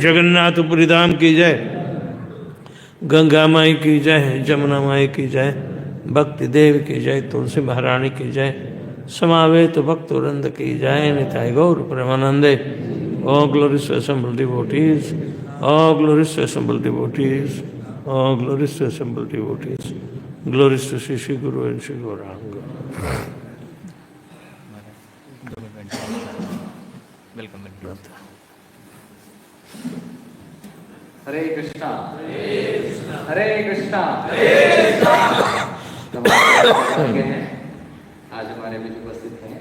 जगन्नाथपुरी धाम की जय, गंगा माई की जय, जमुना माई की जय, भक्ति देव की जय, तुलसी महारानी की जय, समावेत भक्त वृंद की जय, निताय गौर प्रेमानंदे। All glories to assembled devotees, all glories to assembled devotees, all glories to assembled devotees, glories to Shri Guru and Shri Gauranga. हरे कृष्णा हरे कृष्णा। हैं आज हमारे बीच उपस्थित हैं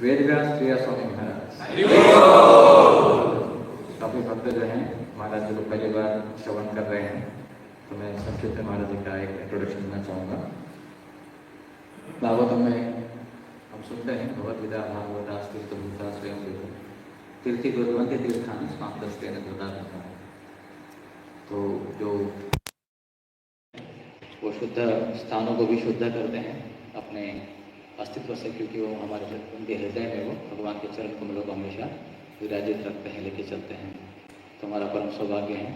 वेदव्यास प्रिया स्वामी महाराज। काफी भक्त जो हैं महाराज जी को पहली बार श्रवण कर रहे हैं, तो मैं संक्षिप्त महाराज जी का एक इंट्रोडक्शन देना चाहूँगा। भागवतम में हम सुनते हैं भगवद्गीता भागवता तीर्थभूता स्वयं तीर्थी गुरुवंती तीर्थान स्वांतस्ते ने प्रदान। तो जो वो शुद्ध स्थानों को भी शुद्ध करते हैं अपने अस्तित्व से, क्योंकि वो हमारे उनके हृदय में वो भगवान के चरण कमलों को हमेशा विराजित रखते हैं, लेके चलते हैं। तो हमारा परम सौभाग्य है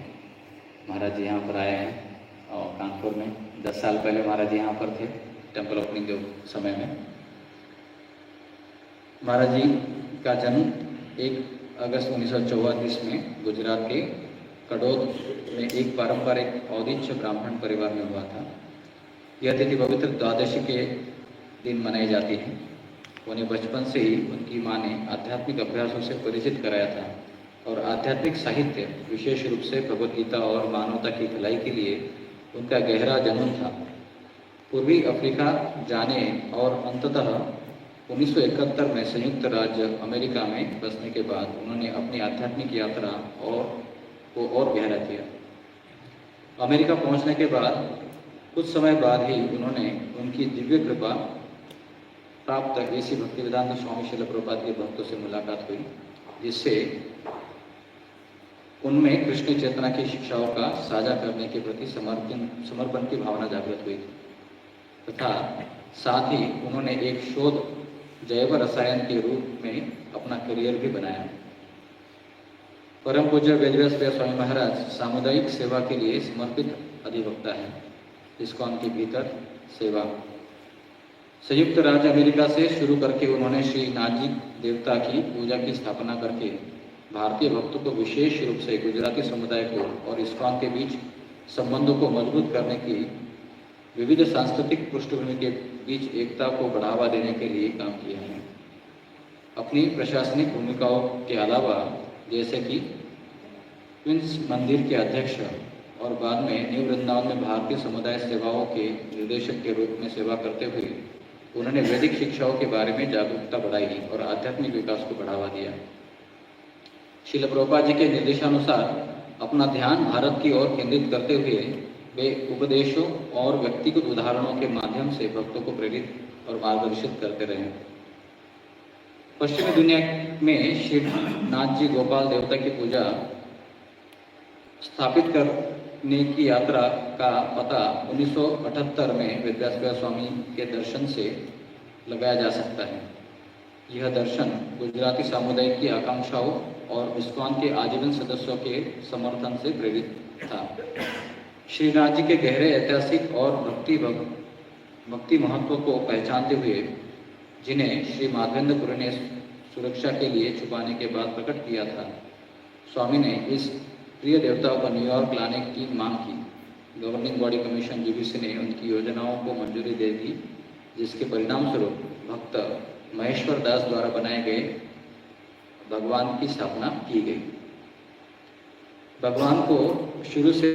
महाराज जी यहाँ पर आए हैं और कानपुर में 10 साल पहले महाराज जी यहाँ पर थे टेम्पल ओपनिंग के समय में। महाराज जी का जन्म 1 अगस्त 1934 में गुजरात के कडोद में एक पारंपरिक औदिच्य ब्राह्मण परिवार में हुआ था। यह तिथि पवित्र द्वादशी के दिन मनाई जाती है। उन्हें बचपन से ही उनकी माँ ने आध्यात्मिक अभ्यासों से परिचित कराया था और आध्यात्मिक साहित्य, विशेष रूप से भगवद गीता और मानवता की भलाई के लिए उनका गहरा जुनून था। पूर्वी अफ्रीका जाने और अंततः 1971 में संयुक्त राज्य अमेरिका में बसने के बाद उन्होंने अपनी आध्यात्मिक यात्रा और गहरा किया। अमेरिका पहुंचने के बाद कुछ समय बाद ही उन्होंने उनकी दिव्य कृपा प्राप्त ऐसी भक्तिवेदांत स्वामी श्रील प्रभुपाद के भक्तों से मुलाकात हुई, जिससे उनमें कृष्ण चेतना की शिक्षाओं का साझा करने के प्रति समर्पण की भावना जागृत हुई थी तथा साथ ही उन्होंने एक शोध जैव रसायन के रूप में अपना करियर भी बनाया। परम पूज्य वेदव्यास प्रिया स्वामी महाराज सामुदायिक सेवा के लिए समर्पित अधिवक्ता है। इस्कॉन के भीतर सेवा संयुक्त राज्य अमेरिका से शुरू करके उन्होंने श्री नाथ जी देवता की पूजा की स्थापना करके भारतीय भक्तों को, विशेष रूप से गुजराती समुदाय को और इस्कॉन के बीच संबंधों को मजबूत करने की, विविध सांस्कृतिक पृष्ठभूमि के बीच एकता को बढ़ावा देने के लिए काम किया है। अपनी प्रशासनिक भूमिकाओं के अलावा, जैसे कि क्वींस मंदिर के अध्यक्ष और बाद में न्यू वृंदावन में भारतीय समुदाय सेवाओं के निर्देशक के रूप में सेवा करते हुए उन्होंने वैदिक शिक्षाओं के बारे में जागरूकता बढ़ाई और आध्यात्मिक विकास को बढ़ावा दिया। श्रील प्रभुपाद जी के निर्देशानुसार अपना ध्यान भारत की ओर केंद्रित करते हुए वे उपदेशों और व्यक्तिगत उदाहरणों के माध्यम से भक्तों को प्रेरित और मार्गदर्शित करते रहे। पश्चिमी दुनिया में श्री नाथ जी गोपाल देवता की पूजा स्थापित करने की यात्रा का पता 1978 में वेदव्यास स्वामी के दर्शन से लगाया जा सकता है। यह दर्शन गुजराती सामुदायिक की आकांक्षाओं और इस्कॉन के आजीवन सदस्यों के समर्थन से प्रेरित था। श्री नाथ जी के गहरे ऐतिहासिक और भक्ति महत्व को पहचानते हुए, जिन्हें श्री माधवेंद्र पुरी ने सुरक्षा के लिए छुपाने के बाद प्रकट किया था, स्वामी ने इस प्रिय देवताओं को न्यूयॉर्क लाने की मांग की। गवर्निंग बॉडी कमीशन GBC ने उनकी योजनाओं को मंजूरी दे दी, जिसके परिणाम स्वरूप भक्त महेश्वर दास द्वारा बनाए गए भगवान की स्थापना की गई। भगवान को शुरू से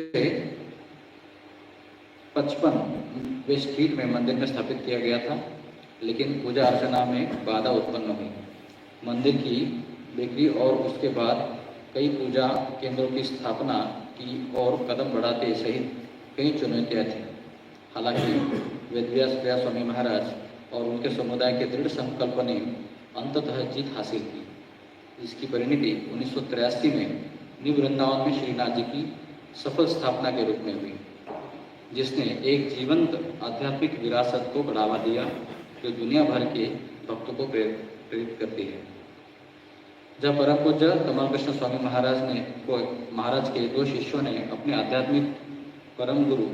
55वें स्ट्रीट में मंदिर में स्थापित किया गया था, लेकिन पूजा अर्चना में बाधा उत्पन्न हुई। मंदिर की बिक्री और उसके बाद कई पूजा केंद्रों की स्थापना की और कदम बढ़ाते सहित कई चुनौतियाँ थीं। हालांकि वेदव्यास प्रिया स्वामी महाराज और उनके समुदाय के दृढ़ संकल्प ने अंततः जीत हासिल की। इसकी परिणति 1983 में न्यू वृंदावन में श्रीनाथ जी की सफल स्थापना के रूप में हुई, जिसने एक जीवंत आध्यात्मिक विरासत को बढ़ावा दिया जो दुनिया भर के भक्तों को प्रेरित करती है। जब परम पूज्य तमाल कृष्ण स्वामी महाराज के दो शिष्यों ने अपने आध्यात्मिक परम गुरु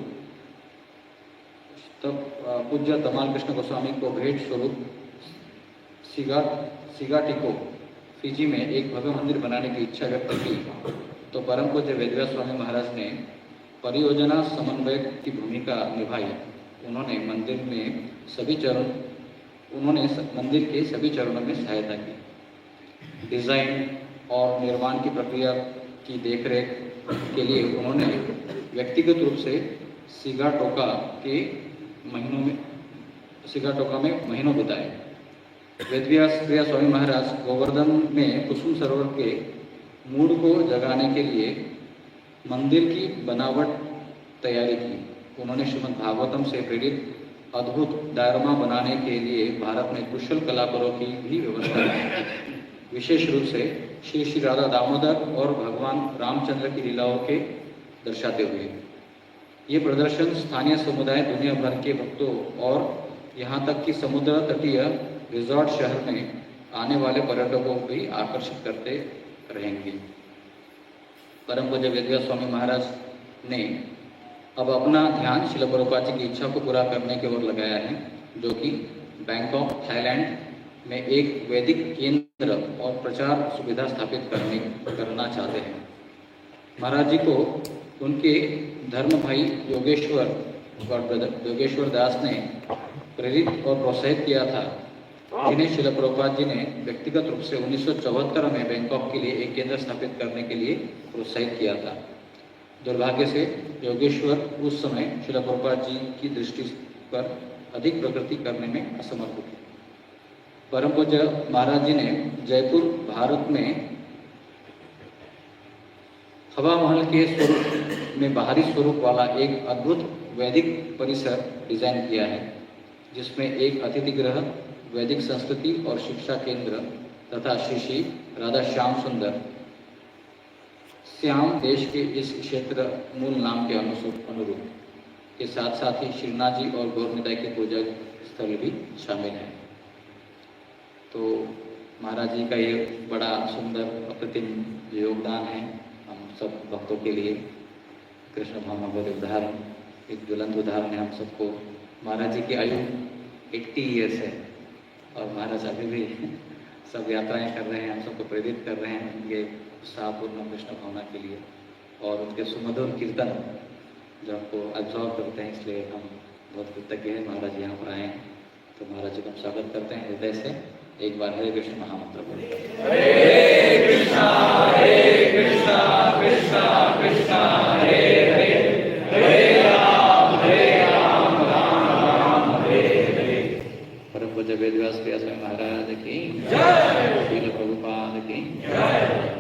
तब पूज्य तमाल कृष्ण गोस्वामी को भेंट स्वरूप सिगाटिको फिजी में एक भव्य मंदिर बनाने की इच्छा व्यक्त की, तो परम पूज्य वेदव्यास स्वामी महाराज ने परियोजना समन्वयक की भूमिका निभाई। उन्होंने मंदिर के सभी चरणों में सहायता की। डिजाइन और निर्माण की प्रक्रिया की देखरेख के लिए उन्होंने व्यक्तिगत रूप से सिगाटोका में महीनों बिताए। वेदव्यास क्रिया स्वामी महाराज गोवर्धन में कुसुम सरोवर के मूड को जगाने के लिए मंदिर की बनावट तैयारी की। उन्होंने श्रीमद् भागवतम से प्रेरित अद्भुत डायरमा बनाने के लिए भारत में कुशल कलाकारों की भी व्यवस्था की, विशेष रूप से श्री श्री राधा दामोदर और भगवान रामचंद्र की लीलाओं के दर्शाते हुए। ये प्रदर्शन स्थानीय समुदाय, दुनिया भर के भक्तों और यहाँ तक कि समुद्र तटीय रिजॉर्ट शहर में आने वाले पर्यटकों को भी आकर्षित करते रहेंगे। परम पूज्य वेदव्यास स्वामी महाराज ने अब अपना ध्यान श्रील प्रभुपाद जी की इच्छा को पूरा करने की ओर लगाया है, जो कि बैंकॉक थाईलैंड में एक वैदिक केंद्र और प्रचार सुविधा स्थापित करना चाहते हैं। महाराज जी को उनके धर्म भाई योगेश्वर दास ने प्रेरित और प्रोत्साहित किया था, जिन्हें श्रील प्रभुपाद जी ने व्यक्तिगत रूप से 1974 में बैंकॉक के लिए एक केंद्र स्थापित करने के लिए प्रोत्साहित किया था। दुर्भाग्य से योगेश्वर उस समय श्रील प्रभुपाद जी की दृष्टि पर अधिक प्रगति करने में असमर्थ थे। परम पूज्य महाराज जी ने जयपुर, भारत में हवा महल के स्वरूप में बाहरी स्वरूप वाला एक अद्भुत वैदिक परिसर डिजाइन किया है, जिसमें एक अतिथि गृह, वैदिक संस्कृति और शिक्षा केंद्र तथा श्री श्री राधा श्याम सुंदर श्याम देश के इस क्षेत्र मूल नाम के अनुरूप के साथ साथ ही श्रीनाथ जी और गौर निताई के पूजा स्थल भी शामिल हैं। तो महाराज जी का ये बड़ा सुंदर अप्रतिम योगदान है हम सब भक्तों के लिए। कृष्ण भावना बड़े उदाहरण, एक ज्वलंत उदाहरण है हम सबको। महाराज जी की आयु 80 ईयर्स है और महाराज अभी भी सब यात्राएं कर रहे हैं, हम सबको प्रेरित कर रहे हैं उनके उत्साहपूर्ण कृष्ण भावना के लिए और उनके सुमधुर कीर्तन जो हमको एब्जॉर्व करते हैं, इसलिए हम बहुत कृतज्ञ हैं महाराज जी यहाँ पर आए हैं। तो महाराज जी का हम स्वागत करते हैं हृदय से। एक बार हरे कृष्ण महामंत्र बोलिए। हरे कृष्णा कृष्णा कृष्णा हरे हरे, हरे राम राम राम हरे हरे। परम पूज्य वेदव्यास स्वामी महाराज की जय, श्रील प्रभुपाद की जय।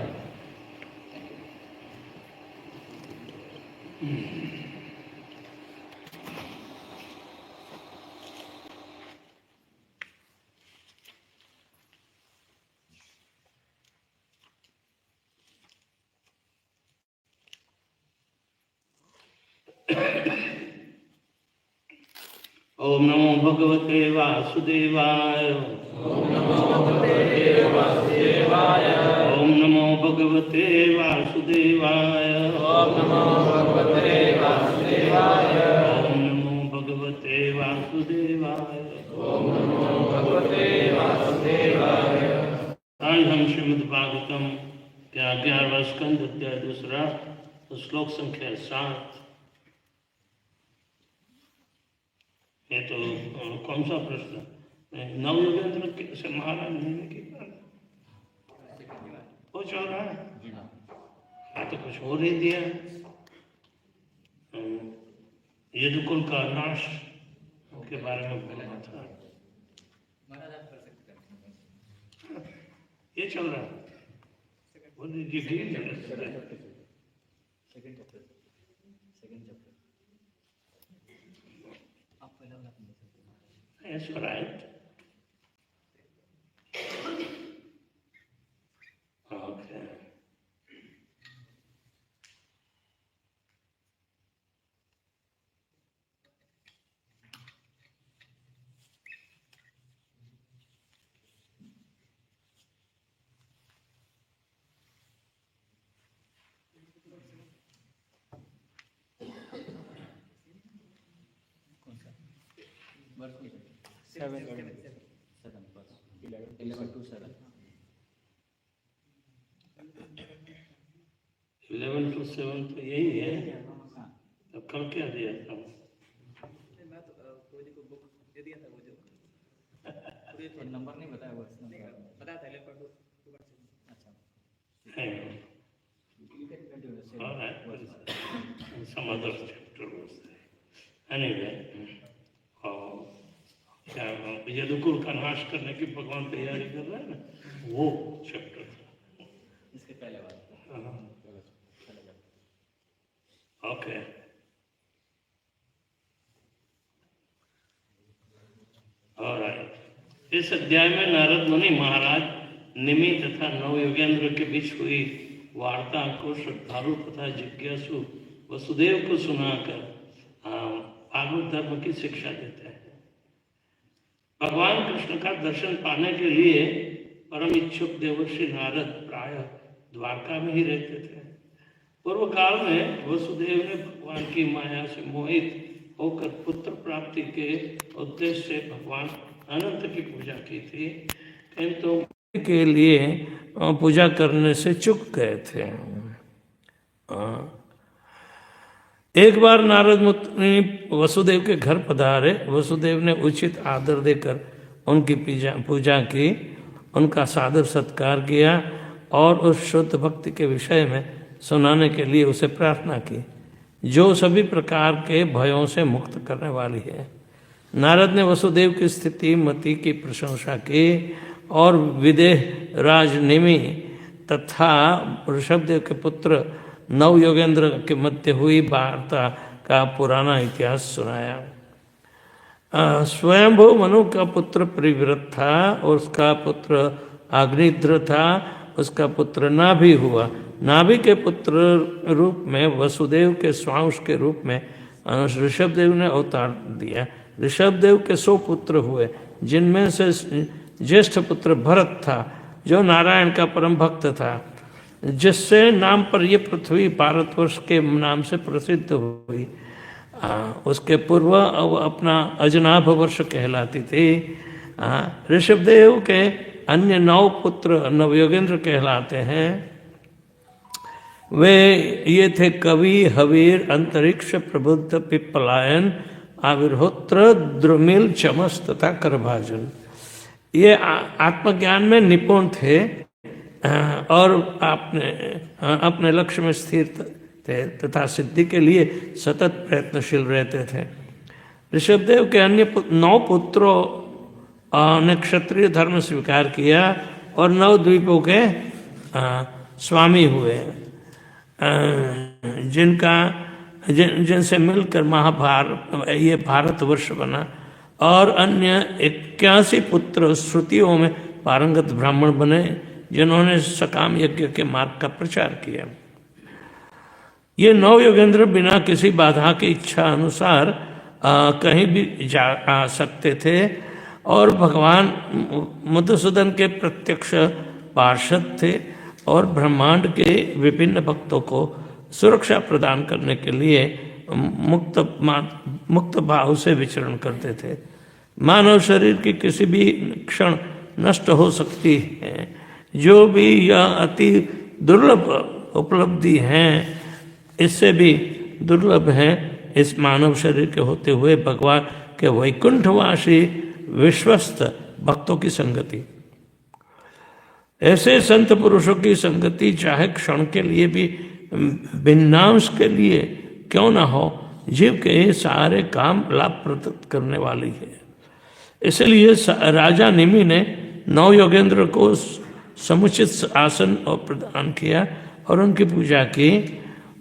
ओम नमो भगवते वासुदेवाय। ओम नमो भगवते वासुदेवाय। ओम नमो भगवते वासुदेवाय। ओम नमो भगवते वासुदेवाय। ओम नमो भगवते वासुदेवाय। ओम नमो भगवते वासुदेवाय। आज हम श्रीमद् भागवतम के 11वां स्कंद अध्याय 2 श्लोक संख्या 7। ये तो कौन सा प्रश्न? नवयुगेंद्र से महाराज ने किया वो चल रहा है। हाँ तो कुछ हो नहीं दिया। यदुकुल का नाश के बारे में बोला था, ये चल रहा है। वो दीजिए That's right. Okay. 11 to 7 तो यही है। अब कल क्या दिया था? नंबर नहीं बताया वो बताया था 11.2। All right. Some other chapter was there. Anyway, क्या यदुकुल का नाश करने की भगवान तैयारी कर रहा है ना, वो चैप्टर था। इसके पहले बात। ओके। ऑलराइट। इस अध्याय में नारद मुनि महाराज निमि तथा नवयोगेंद्र के बीच हुई वार्ता को श्रद्धालु तथा जिज्ञासु वसुदेव को सुनाकर भागवत धर्म की शिक्षा देते हैं। भगवान कृष्ण का दर्शन पाने के लिए परम इच्छुक देवर्षि नारद प्रायः द्वारका में ही रहते थे। पूर्व काल में वसुदेव ने भगवान की माया से मोहित होकर पुत्र प्राप्ति के उद्देश्य से भगवान अनंत की पूजा की थी, किंतु के लिए पूजा करने से चूक गए थे। एक बार नारद मुनि वसुदेव के घर पधारे। वसुदेव ने उचित आदर देकर उनकी पूजा की, उनका सादर सत्कार किया और उस शुद्ध भक्ति के विषय में सुनाने के लिए उसे प्रार्थना की, जो सभी प्रकार के भयों से मुक्त करने वाली है। नारद ने वसुदेव की स्थिति मति की प्रशंसा की और विदेह राज निमि तथा ऋषभदेव के पुत्र नव योगेंद्र के मध्य हुई वार्ता का पुराना इतिहास सुनाया। स्वयंभू मनु का पुत्र परिव्रत था, उसका पुत्र अग्निध्र था, उसका पुत्र नाभि हुआ। नाभि के पुत्र रूप में वसुदेव के स्वांश के रूप में ऋषभदेव ने अवतार दिया। ऋषभदेव के 100 पुत्र हुए, जिनमें से ज्येष्ठ पुत्र भरत था, जो नारायण का परम भक्त था, जिससे नाम पर यह पृथ्वी भारतवर्ष के नाम से प्रसिद्ध हुई। उसके पूर्व अपना अजनाभ वर्ष कहलाती थी। ऋषभदेव के अन्य 9 पुत्र नवयोगेंद्र कहलाते हैं। वे ये थे कवि, हवीर, अंतरिक्ष, प्रबुद्ध, पिप्पलायन, आविर्होत्र, द्रुमिल, चमस तथा करभाजन। ये आत्मज्ञान में निपुण थे और अपने लक्ष्य में स्थिर थे तथा सिद्धि के लिए सतत प्रयत्नशील रहते थे। ऋषभदेव के अन्य 9 पुत्रों ने क्षत्रिय धर्म स्वीकार किया और 9 द्वीपों के स्वामी हुए, जिनसे मिलकर ये भारतवर्ष बना। और अन्य 81 पुत्र श्रुतियों में पारंगत ब्राह्मण बने, जिन्होंने सकाम यज्ञ के मार्ग का प्रचार किया। ये 9 योगेंद्र बिना किसी बाधा की इच्छा अनुसार कहीं भी जा आ सकते थे और भगवान मधुसूदन के प्रत्यक्ष पार्षद थे और ब्रह्मांड के विभिन्न भक्तों को सुरक्षा प्रदान करने के लिए मुक्त भाव से विचरण करते थे। मानव शरीर की किसी भी क्षण नष्ट हो सकती है, जो भी यह अति दुर्लभ उपलब्धि है, इससे भी दुर्लभ है इस मानव शरीर के होते हुए भगवान के वैकुंठवासी विश्वस्त भक्तों की संगति। ऐसे संत पुरुषों की संगति चाहे क्षण के लिए भी भिन्नांश के लिए क्यों न हो, जीव के सारे काम लाभप्रद करने वाली है। इसलिए राजा निमि ने 9 योगेंद्र को समुचित आसन और प्रदान किया और उनकी पूजा की,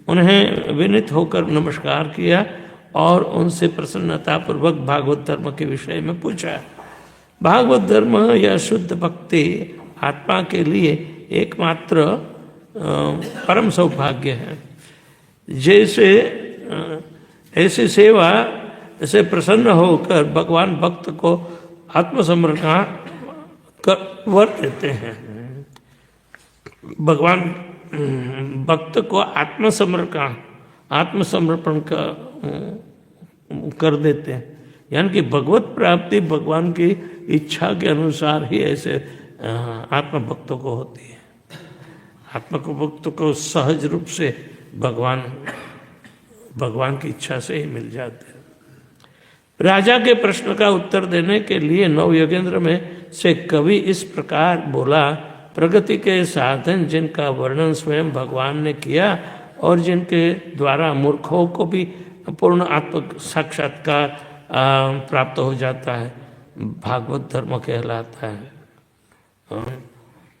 उन्हें विनीत होकर नमस्कार किया और उनसे प्रसन्नता पूर्वक भागवत धर्म के विषय में पूछा। भागवत धर्म या शुद्ध भक्ति आत्मा के लिए एकमात्र परम सौभाग्य है। जैसे ऐसी सेवा से प्रसन्न होकर भगवान भक्त को आत्मसमर्पण वर देते हैं। भगवान भक्त को आत्मसमर्पण कर देते हैं। यानी कि भगवत प्राप्ति भगवान की इच्छा के अनुसार ही ऐसे आत्मा भक्तों को होती है। आत्मा को भक्तों को सहज रूप से भगवान की इच्छा से ही मिल जाते हैं। राजा के प्रश्न का उत्तर देने के लिए नवयोगेंद्र में से कवि इस प्रकार बोला, प्रगति के साधन जिनका वर्णन स्वयं भगवान ने किया और जिनके द्वारा मूर्खों को भी पूर्ण आत्म साक्षात्कार प्राप्त हो जाता है, भागवत धर्म कहलाता है।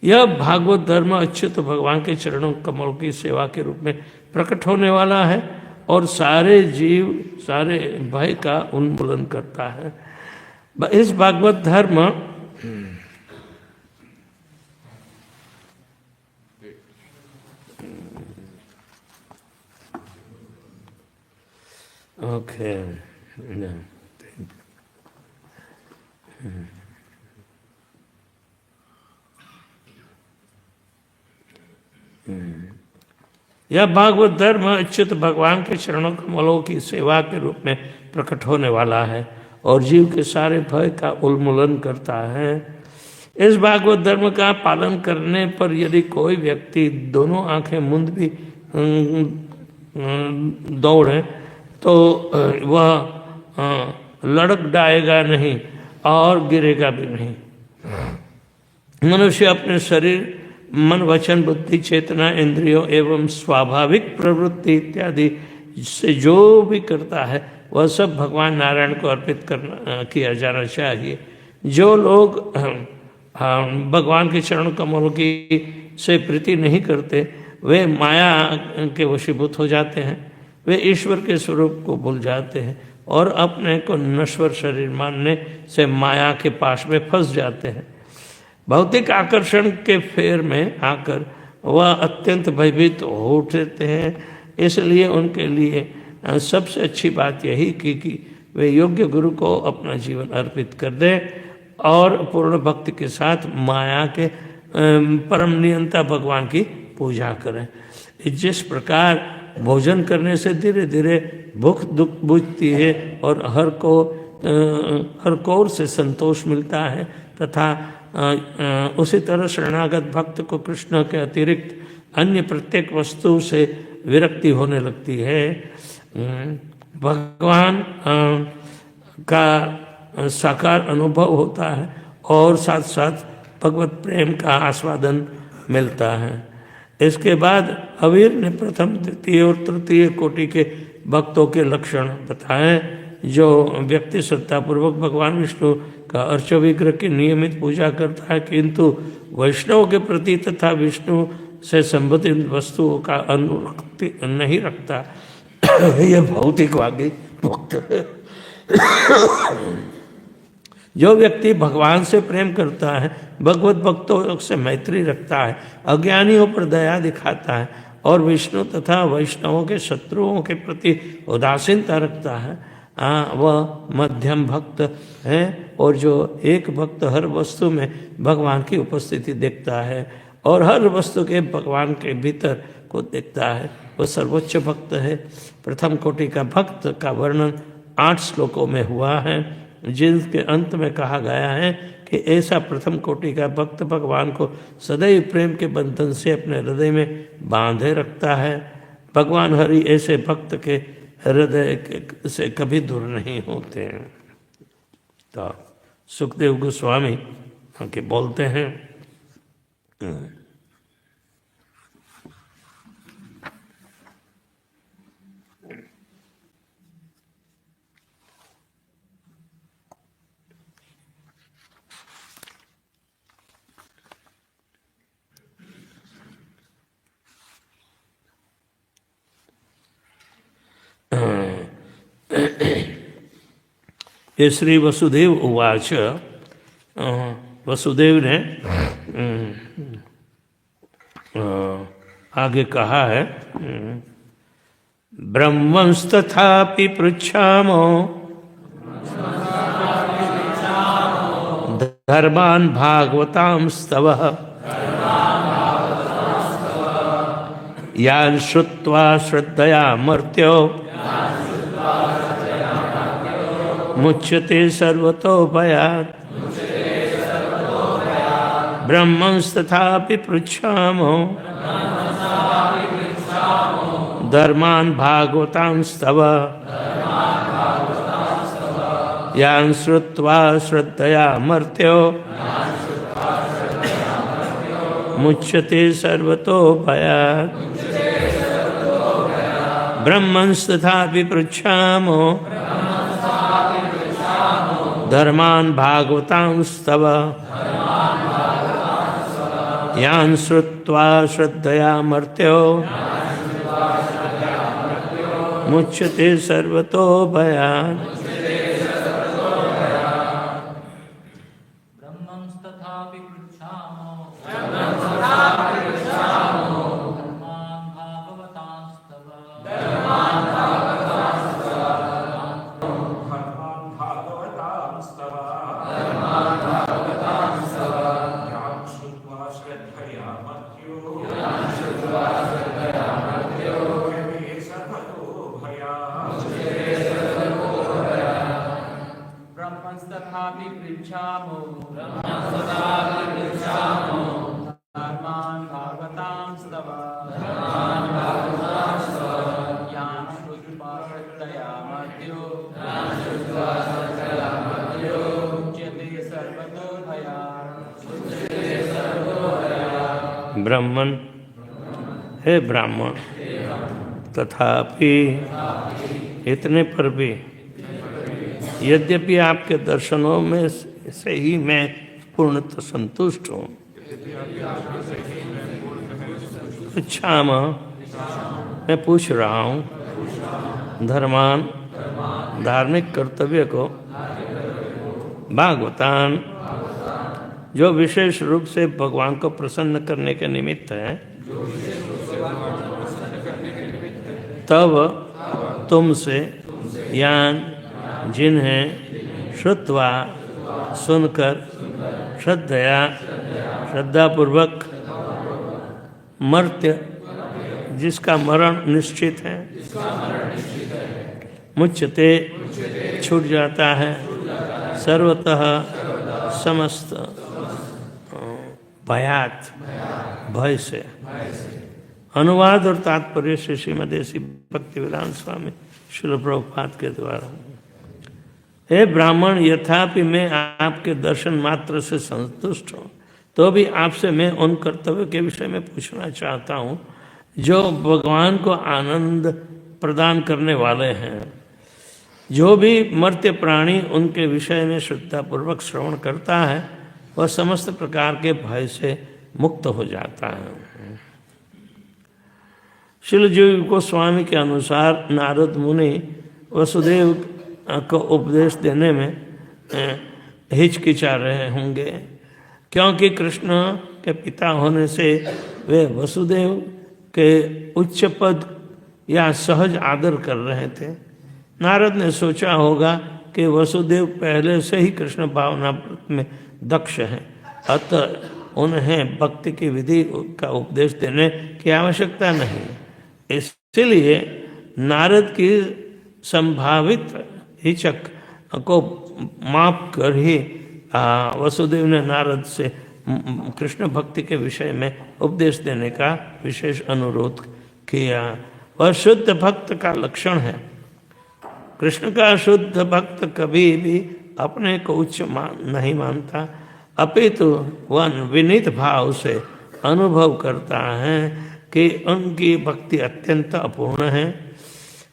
यह भागवत धर्म अच्युत भगवान के चरणों कमल की सेवा के रूप में प्रकट होने वाला है और सारे जीव सारे भय का उन्मूलन करता है। इस भागवत धर्म ओके यह भागवत धर्म अच्युत भगवान के चरणों कमलों की सेवा के रूप में प्रकट होने वाला है और जीव के सारे भय का उन्मूलन करता है। इस भागवत धर्म का पालन करने पर यदि कोई व्यक्ति दोनों आंखें मूंद भी दौड़े तो वह लड़क डाएगा नहीं और गिरेगा भी नहीं। मनुष्य अपने शरीर मन वचन बुद्धि चेतना इंद्रियों एवं स्वाभाविक प्रवृत्ति इत्यादि से जो भी करता है वह सब भगवान नारायण को अर्पित किया जाना चाहिए। जो लोग भगवान के चरण कमल की से प्रीति नहीं करते वे माया के वशीभूत हो जाते हैं। वे ईश्वर के स्वरूप को भूल जाते हैं और अपने को नश्वर शरीर मानने से माया के पाश में फंस जाते हैं। भौतिक आकर्षण के फेर में आकर वह अत्यंत भयभीत हो उठते हैं। इसलिए उनके लिए सबसे अच्छी बात यही कि वे योग्य गुरु को अपना जीवन अर्पित कर दें और पूर्ण भक्ति के साथ माया के परम नियंता भगवान की पूजा करें। जिस प्रकार भोजन करने से धीरे धीरे भूख दुख बुझती है और हर कौर से संतोष मिलता है तथा उसी तरह शरणागत भक्त को कृष्ण के अतिरिक्त अन्य प्रत्येक वस्तु से विरक्ति होने लगती है। भगवान का साकार अनुभव होता है और साथ साथ भगवत प्रेम का आस्वादन मिलता है। इसके बाद अवीर ने प्रथम द्वितीय और तृतीय कोटि के भक्तों के लक्षण बताए। जो व्यक्ति श्रद्धापूर्वक भगवान विष्णु का अर्च विग्रह की नियमित पूजा करता है किंतु वैष्णव के प्रति तथा विष्णु से संबंधित वस्तुओं का अनुरक्ति नहीं रखता, यह भौतिकवादी भक्त है। जो व्यक्ति भगवान से प्रेम करता है, भगवत भक्तों से मैत्री रखता है, अज्ञानियों पर दया दिखाता है और विष्णु तथा वैष्णवों के शत्रुओं के प्रति उदासीनता रखता है, वह मध्यम भक्त है। और जो एक भक्त हर वस्तु में भगवान की उपस्थिति देखता है और हर वस्तु के भगवान के भीतर को देखता है, वह सर्वोच्च भक्त है। प्रथम कोटि का भक्त का वर्णन 8 श्लोकों में हुआ है, जिनके अंत में कहा गया है कि ऐसा प्रथम कोटि का भक्त भगवान को सदैव प्रेम के बंधन से अपने हृदय में बांधे रखता है। भगवान हरि ऐसे भक्त के हृदय से कभी दूर नहीं होते हैं। तो सुखदेव गोस्वामी के बोलते हैं, ये श्री वसुदेव उवाच, वसुदेव ने आगे कहा है, ब्रह्मंस्तथापि पृच्छामो धर्मान् भागवतांस्तवः यान् श्रुत्वा श्रद्धया मर्त्यो मुच्यते सर्वतो भयात् ब्रह्मंस्तथापि पृच्छामो धर्मान् भागवतांस्तव यान् श्रुत्वा श्रद्धया मर्त्यो मुच्यते सर्वतो भयात् ब्रह्मंस्तथापि पृच्छामो धर्मान् भागवतांस्तव यान् श्रुत्वा श्रद्धया मर्त्यो मुच्यते सर्वतो भयात् ब्रह्मंस्तथापि पृच्छामो धर्मान् भागवतांस्तव ब्रह्मंस्तथापि पृच्छामो धर्मान् भागवतांस्तव यान् श्रुत्वा श्रद्धया मर्त्यो मुच्यते सर्वतो भयात्। ब्राह्मण, हे ब्राह्मण, तथापि इतने पर भी यद्यपि आपके दर्शनों में से ही मैं पूर्णतः संतुष्ट हूँ। अच्छा, मैं पूछ रहा हूँ धर्मान, धार्मिक कर्तव्य को, भागवतान, जो विशेष रूप से भगवान को प्रसन्न करने के निमित्त है, तब तुमसे यान जिन्हें श्रुत्वा सुनकर श्रद्धापूर्वक मर्त्य जिसका मरण निश्चित है, मुच्यते छूट जाता है सर्वतः समस्त भयात भय से। अनुवाद और तात्पर्य से श्रीमदेसी भक्तिवेदांत स्वामी श्रील प्रभुपाद के द्वारा। हे ब्राह्मण, यथापि मैं आपके दर्शन मात्र से संतुष्ट हूँ, तो भी आपसे मैं उन कर्तव्य के विषय में पूछना चाहता हूँ जो भगवान को आनंद प्रदान करने वाले हैं। जो भी मर्त्य प्राणी उनके विषय में श्रद्धापूर्वक श्रवण करता है, वह समस्त प्रकार के भय से मुक्त हो जाता है। श्रील जीव गोस्वामी के अनुसार नारद मुनि वसुदेव को उपदेश देने में हिचकिचा रहे होंगे, क्योंकि कृष्ण के पिता होने से वे वसुदेव के उच्च पद या सहज आदर कर रहे थे। नारद ने सोचा होगा कि वसुदेव पहले से ही कृष्ण भावना में दक्ष हैं, अतः उन्हें भक्ति की विधि का उपदेश देने की आवश्यकता नहीं। इसलिए नारद की संभावित हिचक को माफ कर ही वसुदेव ने नारद से कृष्ण भक्ति के विषय में उपदेश देने का विशेष अनुरोध किया। वह शुद्ध भक्त का लक्षण है। कृष्ण का शुद्ध भक्त कभी भी अपने को उच्च नहीं मानता, अपितु वह विनीत भाव से अनुभव करता है कि उनकी भक्ति अत्यंत अपूर्ण है,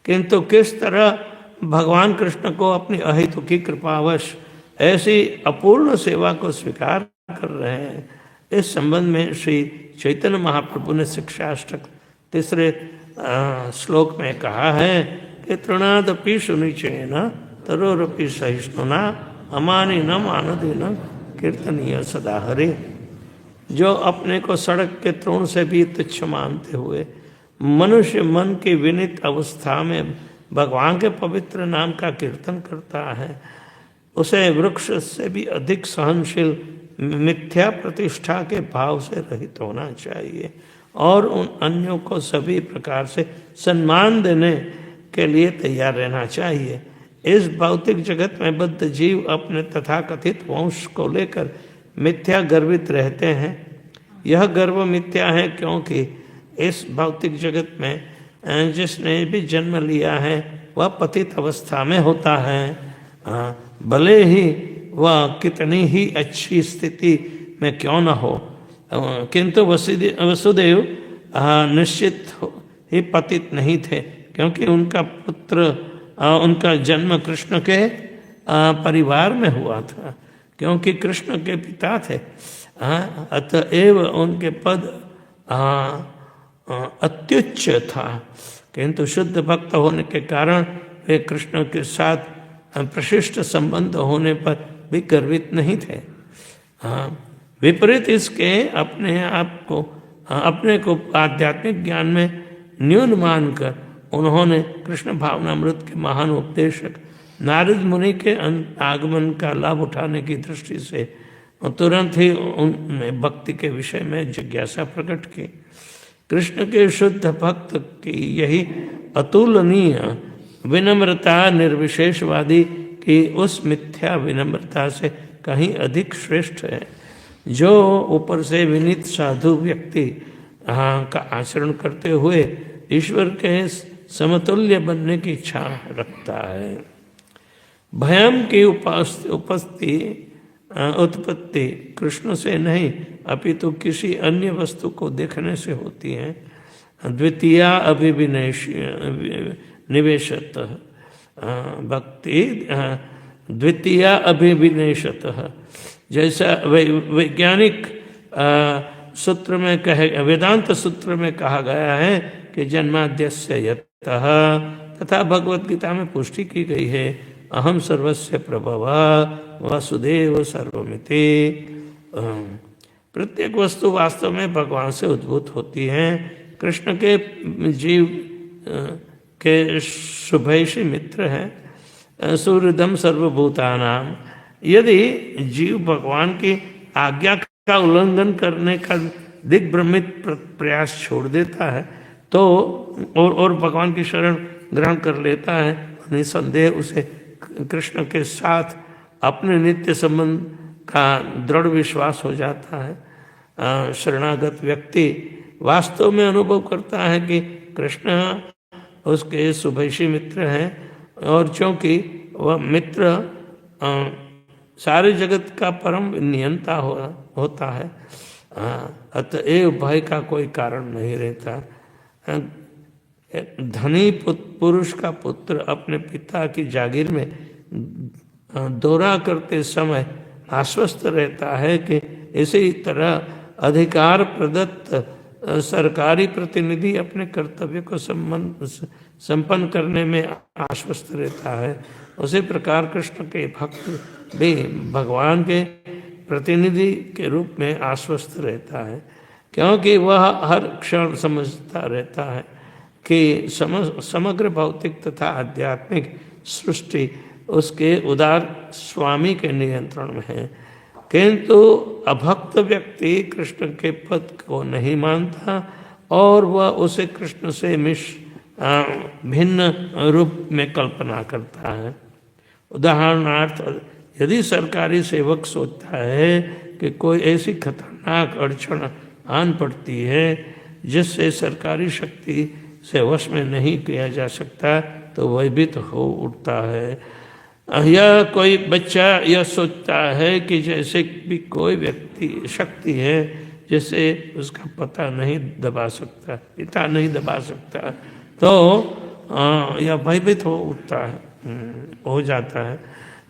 किंतु किस तरह भगवान कृष्ण को अपनी अहेतुकी कृपावश ऐसी अपूर्ण सेवा को स्वीकार कर रहे हैं, इस संबंध में श्री चैतन्य महाप्रभु ने शिक्षाष्टक 3 श्लोक में कहा है कि तृणादपि सुनिचेन तरोरपि सहिष्णुना अमानी न मानदी न कीर्तनीय सदा हरे। जो अपने को सड़क के तृण से भी तुच्छ मानते हुए मनुष्य मन की विनीत अवस्था में भगवान के पवित्र नाम का कीर्तन करता है, उसे वृक्ष से भी अधिक सहनशील मिथ्या प्रतिष्ठा के भाव से रहित होना चाहिए और उन अन्यों को सभी प्रकार से सम्मान देने के लिए तैयार रहना चाहिए। इस भौतिक जगत में बद्ध जीव अपने तथाकथित वंश को लेकर मिथ्या गर्वित रहते हैं। यह गर्व मिथ्या है, क्योंकि इस भौतिक जगत में जिसने भी जन्म लिया है वह पतित अवस्था में होता है, भले ही वह कितनी ही अच्छी स्थिति में क्यों न हो। किंतु वसुदेव निश्चित ही पतित नहीं थे, क्योंकि उनका पुत्र उनका जन्म कृष्ण के परिवार में हुआ था, क्योंकि कृष्ण के पिता थे। अतएव उनके पद अत्युच्च था, किंतु शुद्ध भक्त होने के कारण वे कृष्ण के साथ प्रशिष्ट संबंध होने पर भी गर्वित नहीं थे। विपरीत इसके अपने को आध्यात्मिक ज्ञान में न्यून मानकर उन्होंने कृष्ण भावनामृत के महान उपदेशक नारद मुनि के आगमन का लाभ उठाने की दृष्टि से तुरंत ही उनने भक्ति के विषय में जिज्ञासा प्रकट की। कृष्ण के शुद्ध भक्त की यही अतुलनीय विनम्रता निर्विशेषवादी की उस मिथ्या विनम्रता से कहीं अधिक श्रेष्ठ है, जो ऊपर से विनीत साधु व्यक्ति का आचरण करते हुए ईश्वर के समतुल्य बनने की इच्छा रखता है। भयम की उत्पत्ति कृष्ण से नहीं अपितु किसी अन्य वस्तु को देखने से होती है। द्वितीया निवेशत भक्ति द्वितीया अभिविनेशतः, जैसा वैज्ञानिक सूत्र में वेदांत सूत्र में कहा गया है कि जन्माद्यस्य यतः, तथा भगवत गीता में पुष्टि की गई है अहम सर्वस्य प्रभवः वासुदेव सर्वमिति। प्रत्येक वस्तु वास्तव में भगवान से उद्भूत होती है। कृष्ण के जीव के शुभैषी मित्र हैं, सूर्यदम सर्वभूतानाम। यदि जीव भगवान की आज्ञा का उल्लंघन करने का दिग्भ्रमित प्रयास छोड़ देता है तो और भगवान की शरण ग्रहण कर लेता है, निसंदेह उसे कृष्ण के साथ अपने नित्य संबंध का दृढ़ विश्वास हो जाता है। शरणागत व्यक्ति वास्तव में अनुभव करता है कि कृष्ण उसके शुभैषी मित्र हैं, और क्योंकि वह मित्र सारे जगत का परम नियंता होता है, अतएव भय का कोई कारण नहीं रहता। धनी पुरुष का पुत्र अपने पिता की जागीर में दौरा करते समय आश्वस्त रहता है कि इसी तरह अधिकार प्रदत्त सरकारी प्रतिनिधि अपने कर्तव्य को संपन्न करने में आश्वस्त रहता है। उसी प्रकार कृष्ण के भक्त भी भगवान के प्रतिनिधि के रूप में आश्वस्त रहता है, क्योंकि वह हर क्षण समझता रहता है कि समग्र भौतिक तथा आध्यात्मिक सृष्टि उसके उदार स्वामी के नियंत्रण में है। किंतु अभक्त व्यक्ति कृष्ण के पद को नहीं मानता और वह उसे कृष्ण से भिन्न रूप में कल्पना करता है। उदाहरणार्थ, यदि सरकारी सेवक सोचता है कि कोई ऐसी खतरनाक अड़चन आन पड़ती है जिससे सरकारी शक्ति से वश में नहीं किया जा सकता, तो भयभीत हो उठता है। या कोई बच्चा यह सोचता है कि जैसे भी कोई व्यक्ति शक्ति है जिसे उसका पिता नहीं दबा सकता, तो यह भयभीत हो उठता है, हो जाता है।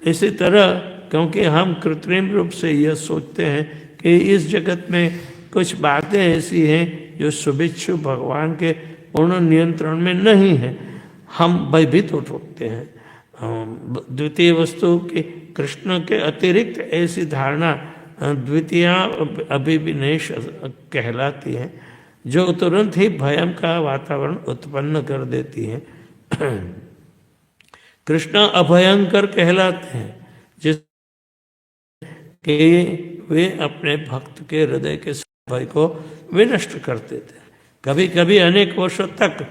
इसी तरह क्योंकि हम कृत्रिम रूप से यह सोचते हैं कि इस जगत में कुछ बातें ऐसी हैं जो शुभेच्छु भगवान के पूर्ण नियंत्रण में नहीं है, हम भयभीत हो उठते हैं। द्वितीय वस्तु के कृष्ण के अतिरिक्त ऐसी धारणा द्वितीय अभिविनेश कहलाती है, जो तुरंत ही भयम का वातावरण उत्पन्न कर देती है। कृष्ण अभयंकर कहलाते हैं, जिसके वे अपने भक्त के हृदय के भय को विनष्ट कर देते हैं। कभी कभी अनेक वर्षों तक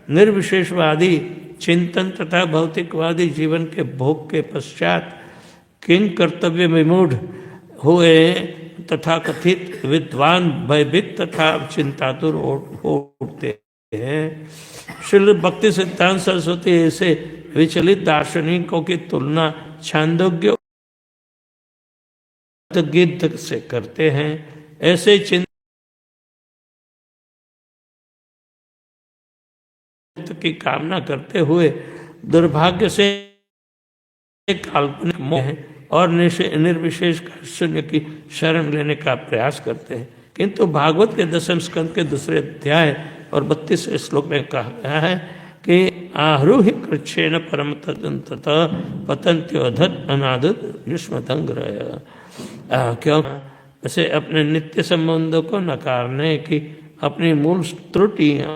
निर्विशेषवादी चिंतन तथा भौतिकवादी जीवन के भोग के पश्चात किंग कर्तव्य विमूढ़ हुए तथा कथित विद्वान भयभीत तथा चिंतातुर हो उठते हैं। श्री भक्ति सिद्धांत सरस्वती ऐसे विचलित दार्शनिकों की तुलना छांदोग्य गीत से करते हैं। ऐसे चिंतन की कामना करते हुए दुर्भाग्य से काल्पनिक मोह और निर्विशेष शून्य की शरण लेने का प्रयास करते हैं। किंतु भागवत के 10वें स्कंद के 2 अध्याय और 32वें श्लोक में कहा गया है कि आरोहि कृच्छेन परम तत पतंत्योधत अनादत युष्मतंग्रह। क्यों ऐसे अपने नित्य संबंधों को नकारने की अपनी मूल त्रुटियां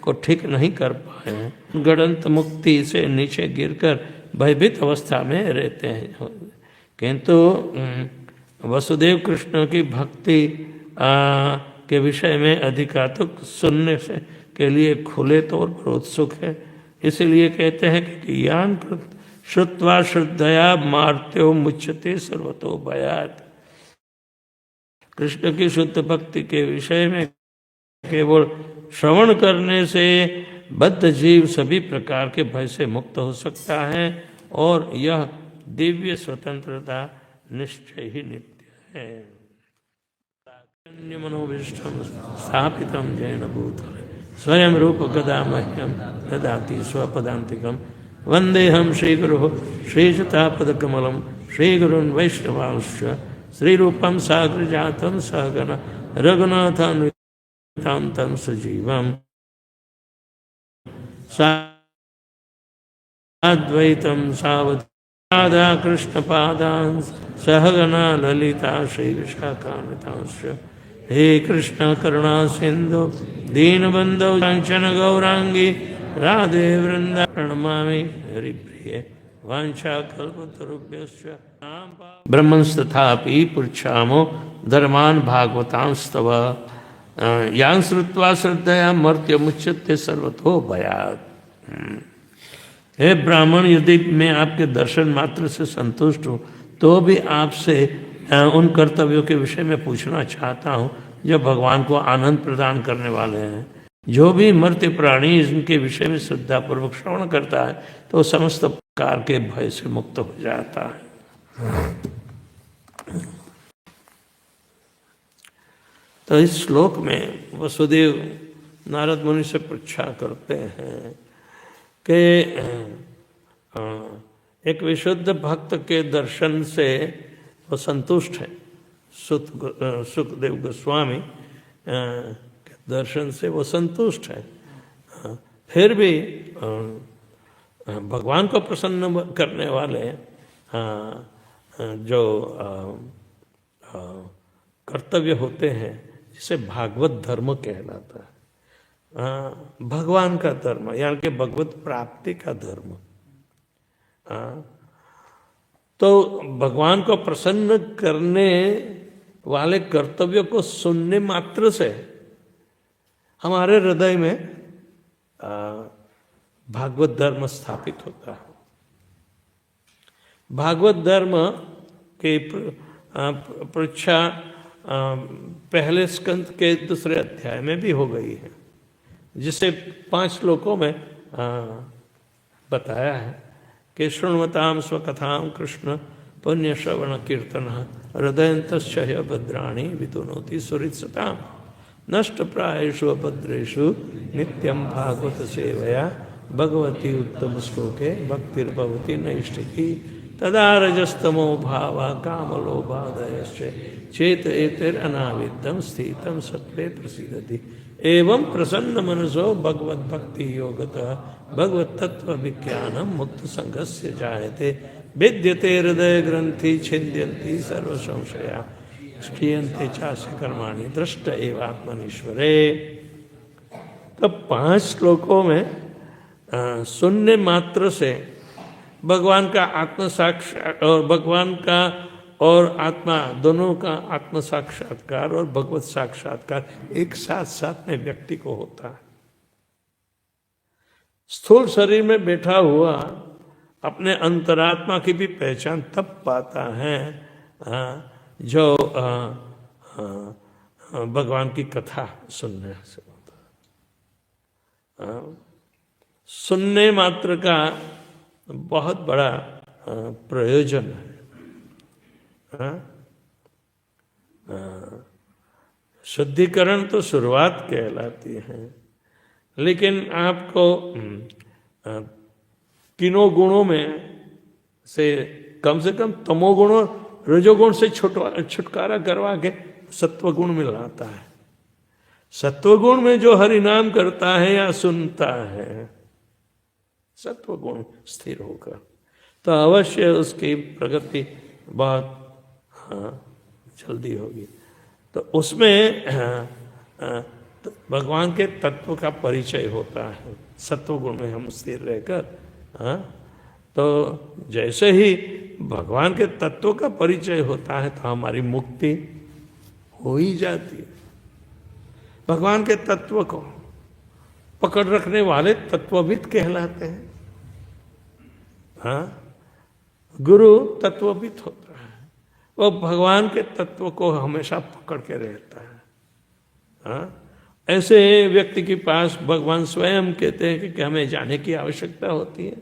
को ठीक नहीं कर पाए गणंत मुक्ति से नीचे गिरकर भयभीत अवस्था में रहते हैं। किंतु वसुदेव कृष्ण की भक्ति के विषय में अधिकातुक सुनने से के लिए खुले तौर पर उत्सुक है। इसलिए कहते हैं कि यान श्रुत्वा श्रद्धया मार्त्यो मुच्यते सर्वतो भयात्। कृष्ण की शुद्ध भक्ति के विषय में केवल श्रवण करने से बद्ध जीव सभी प्रकार के भय से मुक्त हो सकता है और यह दिव्य स्वतंत्रता निश्चय ही नित्य है। मनोविष्टम स्थापितम जैन भूतले स्वयं रूप गदा मह्यम ददाति स्वपदांतिकम वंदेहम श्रीगुरु श्रीयुतापदकमलम श्रीगुरुन् वैष्णवांश्च श्रीरूपम साग्रजातम सहगण रघुनाथान्वितं सजीवम् साद्वैतं सावधादा कृष्णपादान् सहगना ललिता श्रीविशाखान्वितांश्च। हे कृष्ण करुणा सिंधु दीनबंधो कांचन गौरांगी राधे वृंदा प्रणमामि हरिप्रिये वाञ्छाकल्पतरुभ्यश्च ब्रह्मंस्तथापि पृच्छामो धर्मान् भागवतांस्तव यान् श्रुत्वा श्रद्धया मर्त्यमुच्यते सर्वतो भयात्। हे ब्राह्मण, यदि मैं आपके दर्शन मात्र से संतुष्ट हूँ तो भी आपसे उन कर्तव्यों के विषय में पूछना चाहता हूँ जो भगवान को आनंद प्रदान करने वाले हैं। जो भी मर्त्य प्राणी इनके विषय में श्रद्धापूर्वक श्रवण करता है तो समस्त प्रकार के भय से मुक्त हो जाता है। तो इस श्लोक में वसुदेव नारद मुनि से परीक्षा करते हैं कि एक विशुद्ध भक्त के दर्शन से वो संतुष्ट है। सुखदेव गोस्वामी के दर्शन से वो संतुष्ट है। फिर भी भगवान को प्रसन्न करने वाले जो कर्तव्य होते हैं जिसे भागवत धर्म कहलाता है। भगवान का धर्म यानी कि भगवत प्राप्ति का धर्म। तो भगवान को प्रसन्न करने वाले कर्तव्यों को सुनने मात्र से हमारे हृदय में भागवत धर्म स्थापित होता है। भागवत धर्म की परीक्षा पहले स्कंद के 2 अध्याय में भी हो गई है, जिसे 5 श्लोकों में बताया है कि शृण्वतां स्वकथां कृष्ण पुण्य श्रवण कीर्तन हृदयन्तश्च भद्राणि वितुनोति सुहृत्सतां नष्ट प्रायेषु अभद्रेषु नित्यं भागवत सेवया भगवती उत्तम श्लोके भक्तिर्भवति नैष्ठिकी तदा रजस्तमो भावा कामलोभादयश्च चेत एतैरनाविद्धं स्थितं सत्त्वे प्रसीदति एवं प्रसन्न मनसो भगवत भक्ति योगतः भगवत तत्व विज्ञानम मुक्त संगस्य जायते विद्यते हृदय ग्रंथि छिद्यन्ति सर्व संशया क्षीयन्ते चास्य कर्माणि दृष्ट एवात्मनीश्वरे। तो 5 श्लोकों में सुनने मात्र से भगवान का आत्म साक्षात्कार और भगवान का और आत्मा दोनों का आत्म साक्षात्कार और भगवत साक्षात्कार एक साथ साथ में व्यक्ति को होता है। स्थूल शरीर में बैठा हुआ अपने अंतरात्मा की भी पहचान तब पाता है जो भगवान की कथा सुनने से होता है। सुनने मात्र का बहुत बड़ा प्रयोजन है। शुद्धिकरण तो शुरुआत कहलाती है, लेकिन आपको तीनों गुणों में से कम तमोगुण और रजोगुण से छुटकारा करवा के सत्वगुण में लाता है। सत्वगुण में जो हरि नाम करता है या सुनता है, सत्वगुण स्थिर होगा तो अवश्य उसकी प्रगति बहुत जल्दी होगी। तो उसमें तो भगवान के तत्व का परिचय होता है। सत्वगुण में हम स्थिर रहकर तो जैसे ही भगवान के तत्व का परिचय होता है तो हमारी मुक्ति हो ही जाती है। भगवान के तत्व को पकड़ रखने वाले तत्वविद कहलाते हैं। गुरु तत्वविद होता है, वो भगवान के तत्व को हमेशा पकड़ के रहता है। ऐसे व्यक्ति के पास भगवान स्वयं कहते हैं कि हमें जाने की आवश्यकता होती है।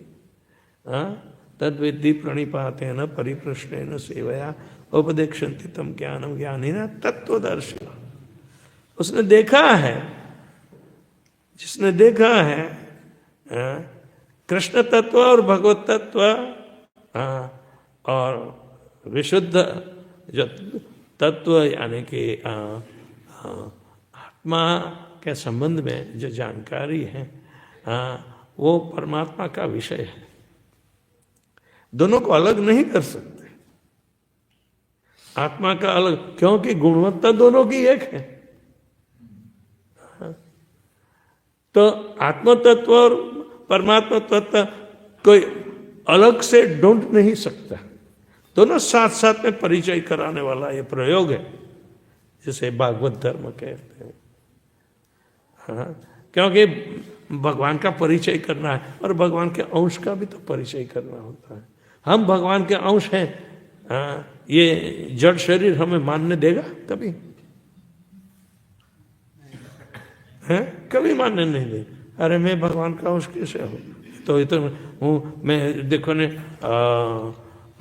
तद्विद्धि प्रणिपातेन परिप्रश्नेन सेवया उपदेक्षन्ति तम ज्ञानम ज्ञानिना तत्वदर्शिना। उसने देखा है, जिसने देखा है कृष्ण तत्व और भगवत तत्व और विशुद्ध जो तत्व यानी कि आत्मा के संबंध में जो जानकारी है वो परमात्मा का विषय है। दोनों को अलग नहीं कर सकते। आत्मा का अलग, क्योंकि गुणवत्ता दोनों की एक है। तो आत्म तत्व और परमात्मा तत्व कोई अलग से ढूंढ नहीं सकता। दोनों साथ साथ में परिचय कराने वाला ये प्रयोग है, जिसे भागवत धर्म कहते हैं। क्योंकि भगवान का परिचय करना है और भगवान के अंश का भी तो परिचय करना होता है। हम भगवान के अंश हैं, ये जड़ शरीर हमें मानने देगा कभी? है? कभी मानने नहीं देगा। अरे मैं भगवान का अंश कैसे हूँ? तो ये तो हूँ मैं, देखो ने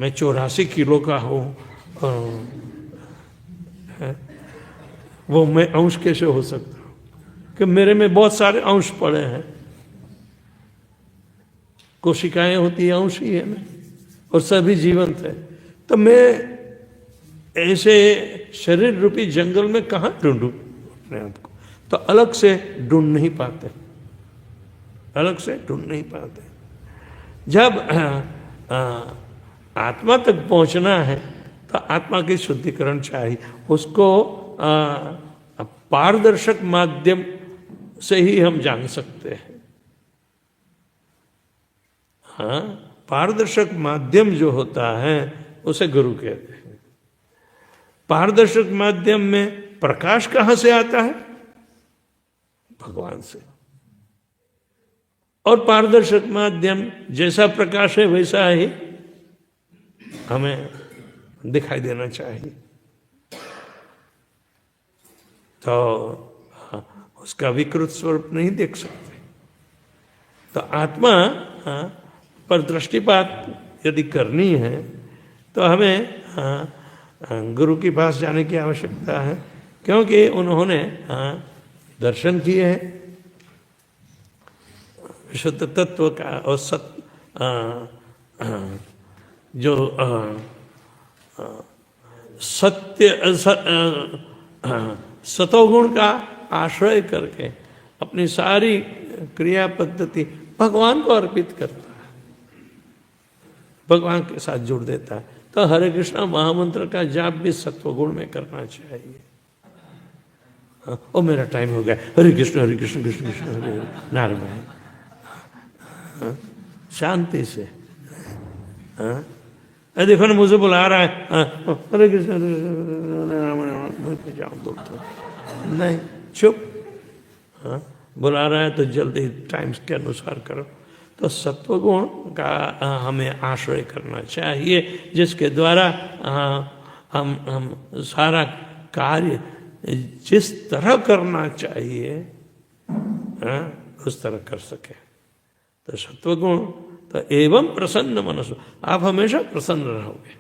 मैं 84 किलो का हूँ, वो मैं अंश कैसे हो सकता हूँ? कि मेरे में बहुत सारे अंश पड़े हैं। कोशिकाएं होती है, अंश ही है ना, और सभी जीवंत है। तो मैं ऐसे शरीर रूपी जंगल में कहाँ ढूंढूं अपने आप को? तो अलग से ढूंढ नहीं पाते, अलग से ढूंढ नहीं पाते। जब आत्मा तक पहुंचना है तो आत्मा की शुद्धिकरण चाहिए। उसको पारदर्शक माध्यम से ही हम जान सकते हैं। हाँ, पारदर्शक माध्यम जो होता है उसे गुरु कहते हैं। पारदर्शक माध्यम में प्रकाश कहाँ से आता है? भगवान से। और पारदर्शक माध्यम जैसा प्रकाश है वैसा ही हमें दिखाई देना चाहिए। तो उसका विकृत स्वरूप नहीं देख सकते। तो आत्मा पर दृष्टिपात यदि करनी है तो हमें गुरु के पास जाने की आवश्यकता है, क्योंकि उन्होंने दर्शन किए हैं विशुद्ध तत्व का। और जो सत्य सतोगुण का आश्रय करके अपनी सारी क्रिया पद्धति भगवान को अर्पित करता है, भगवान के साथ जुड़ देता है। तो हरे कृष्णा महामंत्र का जाप भी सत्वगुण में करना चाहिए। ओ मेरा टाइम हो गया। हरे कृष्ण कृष्ण कृष्ण हरे नारायण। शांति से। देखो ना, मुझे बुला रहा है, हरे कृष्ण जाओ दो तो नहीं, चुप। बुला रहा है तो जल्दी टाइम्स के अनुसार करो। तो सत्वगुण का हमें आश्रय करना चाहिए, जिसके द्वारा हम सारा कार्य जिस तरह करना चाहिए उस तरह कर सके। तो सत्वगुण तो एवं प्रसन्न मनसो, आप हमेशा प्रसन्न रहोगे।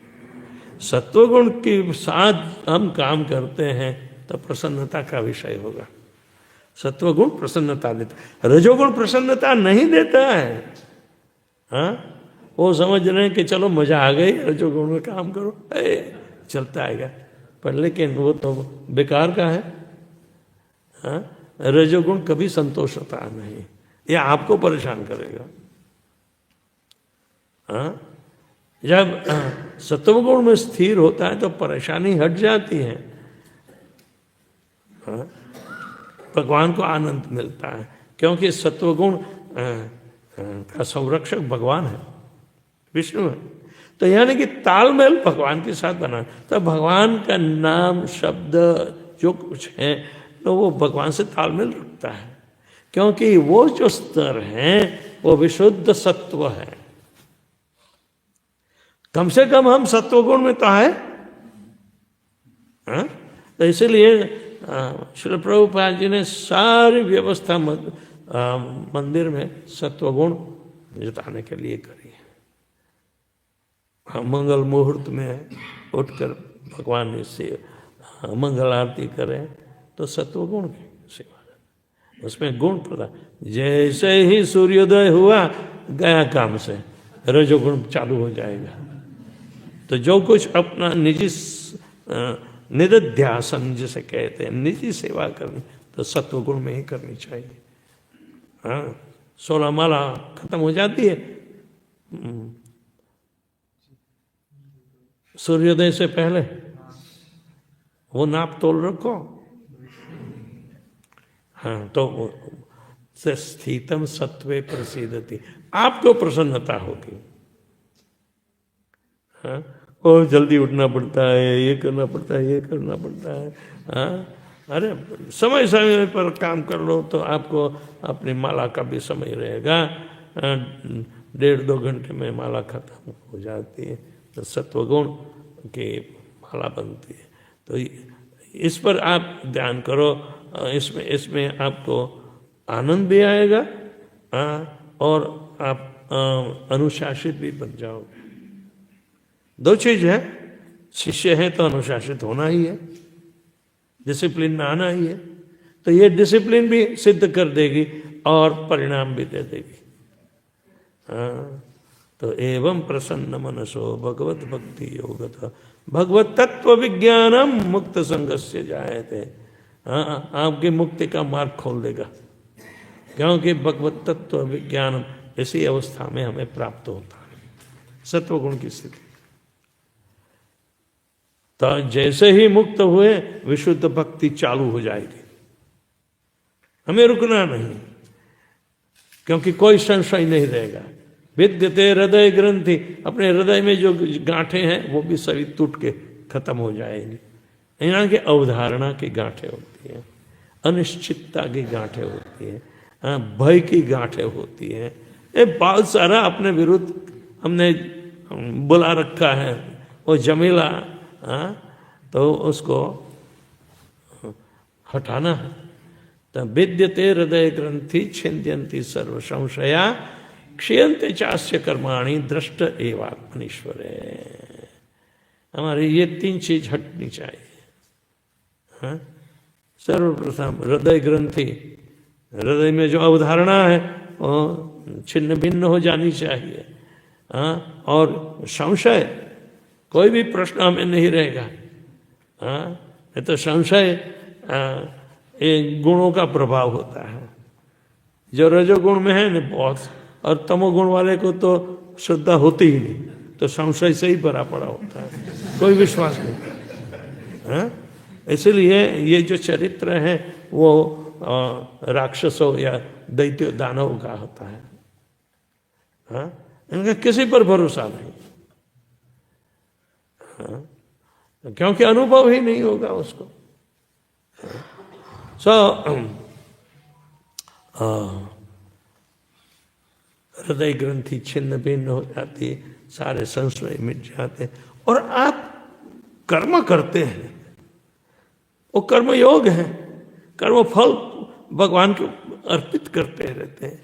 सत्वगुण के साथ हम काम करते हैं तो प्रसन्नता का विषय होगा। सत्वगुण प्रसन्नता देता, रजोगुण प्रसन्नता नहीं देता है। हाँ, वो समझ रहे हैं कि चलो मजा आ गई, रजोगुण में काम करो, चलता आएगा, पर लेकिन वो तो बेकार का है। हाँ, रजोगुण कभी संतोष होता नहीं, ये आपको परेशान करेगा। हाँ, जब सत्वगुण में स्थिर होता है तो परेशानी हट जाती है। हाँ, भगवान को आनंद मिलता है, क्योंकि सत्वगुण का संरक्षक भगवान है, विष्णु है। तो यानी कि तालमेल भगवान के साथ बना, तो भगवान का नाम शब्द जो कुछ है तो वो भगवान से तालमेल रखता है, क्योंकि वो जो स्तर है वो विशुद्ध सत्व है। कम से कम हम सत्वगुण में तो है। तो इसलिए श्रील प्रभुपाद जी ने सारी व्यवस्था मंदिर में सत्वगुण जताने के लिए करी है। मंगल मुहूर्त में उठकर भगवान से मंगल आरती करें तो सत्वगुण की सेवा, उसमें गुण प्रदान। जैसे ही सूर्योदय हुआ गया काम से, रजोगुण चालू हो जाएगा। तो जो कुछ अपना निजी निदध्यासन जिसे कहते हैं, निजी सेवा करनी, तो सत्वगुण में ही करनी चाहिए। हाँ, 16 माला खत्म हो जाती है सूर्योदय से पहले, वो नाप तोल रखो। हाँ, तो स्थितम सत्वे प्रसिद्धति, आपको प्रसन्नता होगी। हाँ, और जल्दी उठना पड़ता है, ये करना पड़ता है, ये करना पड़ता है। हाँ, अरे समय समय पर काम कर लो तो आपको अपनी माला का भी समय रहेगा। 1.5-2 घंटे में माला खत्म हो जाती है, तो सत्वगुण की माला बनती है। तो इस पर आप ध्यान करो, इसमें आपको आनंद भी आएगा और आप अनुशासित भी बन जाओगे। 2 चीज है, शिष्य है तो अनुशासित होना ही है, डिसिप्लिन में आना ही है। तो ये डिसिप्लिन भी सिद्ध कर देगी और परिणाम भी दे देगी। हाँ, तो एवं प्रसन्न मनसो भगवत भक्ति योगतः भगवत तत्व विज्ञानम मुक्त संगस्य जायते। हाँ, आपकी मुक्ति का मार्ग खोल देगा, क्योंकि भगवत तत्व विज्ञानम इसी अवस्था में हमें प्राप्त होता है, सत्वगुण की स्थिति। तो जैसे ही मुक्त हुए विशुद्ध भक्ति चालू हो जाएगी, हमें रुकना नहीं, क्योंकि कोई संशय नहीं रहेगा। विद्यते हृदय ग्रंथि, अपने हृदय में जो गांठें हैं वो भी सभी टूट के खत्म हो जाएंगी। यहाँ की अवधारणा की गांठें होती हैं, अनिश्चितता की गांठें होती हैं, भय की गांठें होती हैं। ये बहुत सारा अपने विरुद्ध हमने बुला रखा है, वो जमीला। तो उसको हटाना है। तो विद्यते हृदय ग्रंथि छिन्द्यन्ति सर्व संशया क्षीयन्ते चास्य कर्माणि दृष्ट एवात्मनीश्वर। हमारी ये 3 चीज हटनी चाहिए। सर्वप्रथम हृदय ग्रंथि, हृदय में जो अवधारणा है वो छिन्न भिन्न हो जानी चाहिए। और संशय, कोई भी प्रश्न हमें नहीं रहेगा। नहीं तो संशय ये गुणों का प्रभाव होता है। जो रजोगुण में है न बहुत, और तमोगुण वाले को तो श्रद्धा होती ही नहीं, तो संशय से ही भरा पड़ा होता है, कोई विश्वास नहीं। इसलिए ये जो चरित्र है वो राक्षसों या दैत्य दानव का होता है। इनका किसी पर भरोसा नहीं, क्योंकि अनुभव ही नहीं होगा उसको। हृदय ग्रंथि छिन्न भिन्न हो जाती है, सारे संशय मिट जाते हैं और आप कर्म करते हैं। वो कर्म योग है, कर्म फल भगवान को अर्पित करते रहते हैं,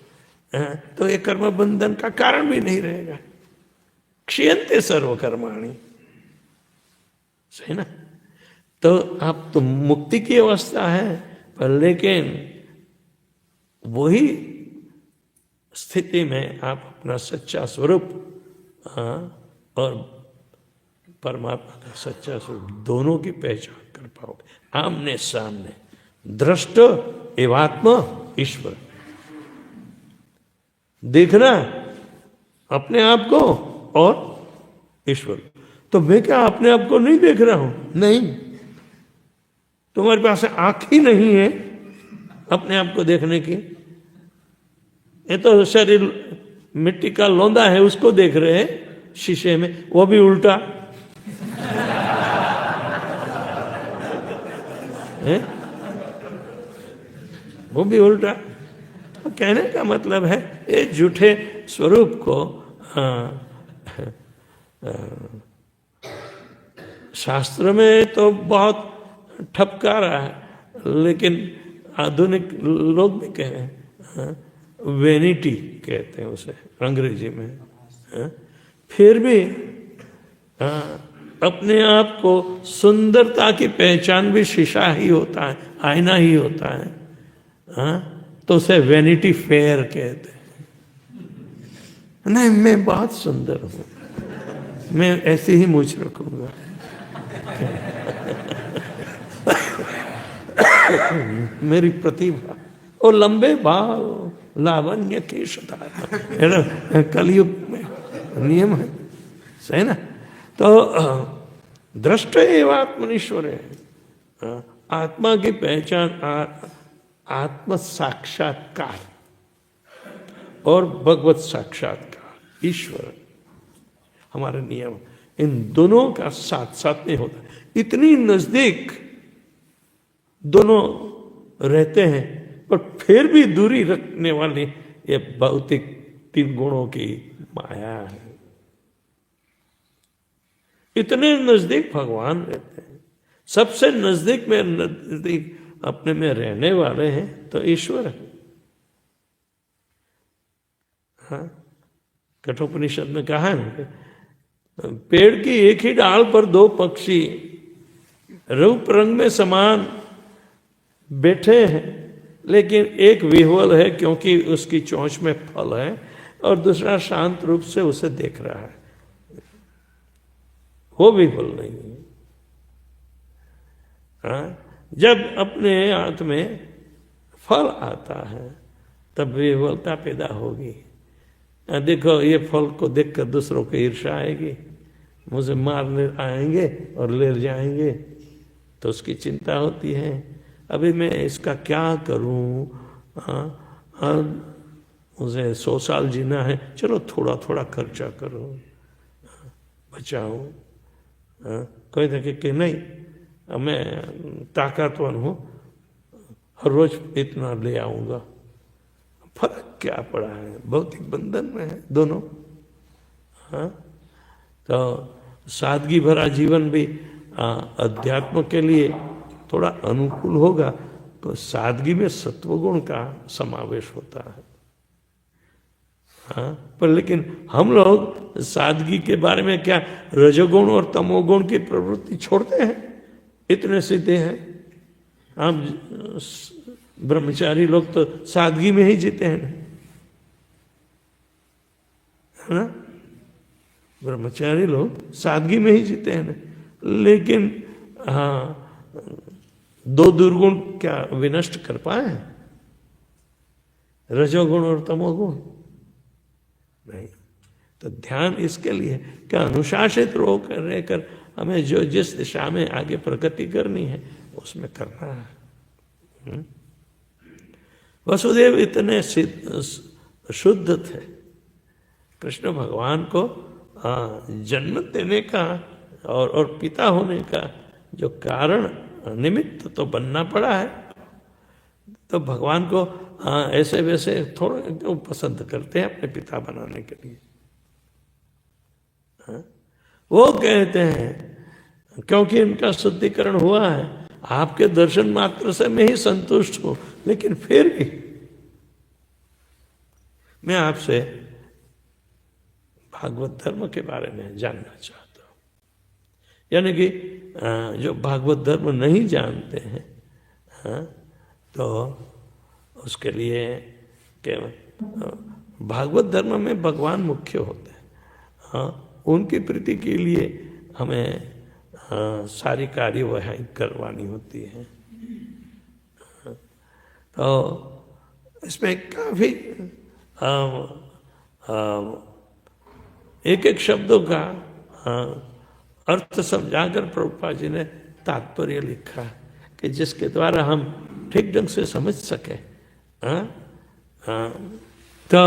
तो ये कर्म बंधन का कारण भी नहीं रहेगा। क्षीयन्ते सर्व कर्माणि, सही ना। तो आप तो मुक्ति की अवस्था है, पर लेकिन वही स्थिति में आप अपना सच्चा स्वरूप और परमात्मा का सच्चा स्वरूप दोनों की पहचान कर पाओगे। आमने सामने दृष्ट एवात्मा ईश्वर, देखना अपने आप को और ईश्वर। तो मैं क्या अपने आप को नहीं देख रहा हूं? नहीं, तुम्हारे पास आंख ही नहीं है अपने आप को देखने की। ये तो शरीर मिट्टी का लौंदा है, उसको देख रहे हैं शीशे में, वो भी उल्टा है, वो भी उल्टा। तो कहने का मतलब है ये झूठे स्वरूप को शास्त्र में तो बहुत ठपकारा है, लेकिन आधुनिक लोग भी कह रहे हैं, वेनिटी कहते हैं उसे अंग्रेजी में। फिर भी अपने आप को सुंदरता की पहचान भी शीशा ही होता है, आईना ही होता है, तो उसे वेनिटी फेयर कहते हैं। नहीं, मैं बहुत सुंदर हूं, मैं ऐसे ही मूछ रखूंगा। मेरी प्रतिभा, वो लंबे बाल, लावण्य केशधार, कलयुग में नियम है, सही ना। तो दृष्ट एवात्मनीश्वर है, आत्मा की पहचान आत्म साक्षात्कार और भगवत साक्षात्कार, ईश्वर हमारे नियम, इन दोनों का साथ साथ नहीं होता। इतनी नजदीक दोनों रहते हैं, पर फिर भी दूरी रखने वाली ये भौतिक 3 गुणों की माया है। इतने नजदीक भगवान रहते हैं, सबसे नजदीक में नजदीक अपने में रहने वाले हैं तो ईश्वर है। हाँ, कठोपनिषद में कहा है, पेड़ की एक ही डाल पर 2 पक्षी रूप रंग में समान बैठे हैं, लेकिन एक विह्वल है क्योंकि उसकी चोंच में फल है, और दूसरा शांत रूप से उसे देख रहा है, वो विह्वल नहीं है। हाँ? जब अपने हाथ में फल आता है तब विह्वलता पैदा होगी। देखो, ये फल को देखकर दूसरों को ईर्ष्या आएगी, मुझे मारने आएंगे और ले जाएंगे, तो उसकी चिंता होती है, अभी मैं इसका क्या करूं, मुझे 100 साल जीना है, चलो थोड़ा थोड़ा खर्चा करो, बचाओ। कोई देखे कि नहीं, मैं ताकतवर हूं, हर रोज इतना ले आऊंगा। फर्क क्या पड़ा है, भौतिक बंधन में है दोनों। हाँ, तो सादगी भरा जीवन भी अध्यात्म के लिए थोड़ा अनुकूल होगा, तो सादगी में सत्वगुण का समावेश होता है। हाँ, पर लेकिन हम लोग सादगी के बारे में क्या रजोगुण और तमोगुण की प्रवृत्ति छोड़ते हैं, इतने सीधे हैं। हम ब्रह्मचारी लोग तो सादगी में ही जीते हैं, है ना। ब्रह्मचारी लोग सादगी में ही जीते हैं, लेकिन हाँ, 2 दुर्गुण क्या विनष्ट कर पाए, रजोगुण और तमोगुण नहीं। तो ध्यान इसके लिए क्या अनुशासित रहकर हमें जो जिस दिशा में आगे प्रगति करनी है उसमें करना है। वसुदेव इतने शुद्ध थे, कृष्ण भगवान को जन्म देने का और पिता होने का जो कारण निमित्त तो बनना पड़ा है, तो भगवान को ऐसे वैसे थोड़े तो पसंद करते हैं अपने पिता बनाने के लिए। वो कहते हैं क्योंकि इनका शुद्धिकरण हुआ है, आपके दर्शन मात्र से मैं ही संतुष्ट हूं, लेकिन फिर भी मैं आपसे भागवत धर्म के बारे में जानना चाहता हूं। यानी कि जो भागवत धर्म नहीं जानते हैं, तो उसके लिए भागवत धर्म में भगवान मुख्य होते हैं। उनकी प्रीति के लिए हमें सारी कार्यवाही करवानी होती है। तो इसमें काफी एक एक शब्दों का अर्थ समझाकर प्रभुपाद जी ने तात्पर्य लिखा कि जिसके द्वारा हम ठीक ढंग से समझ सके। तो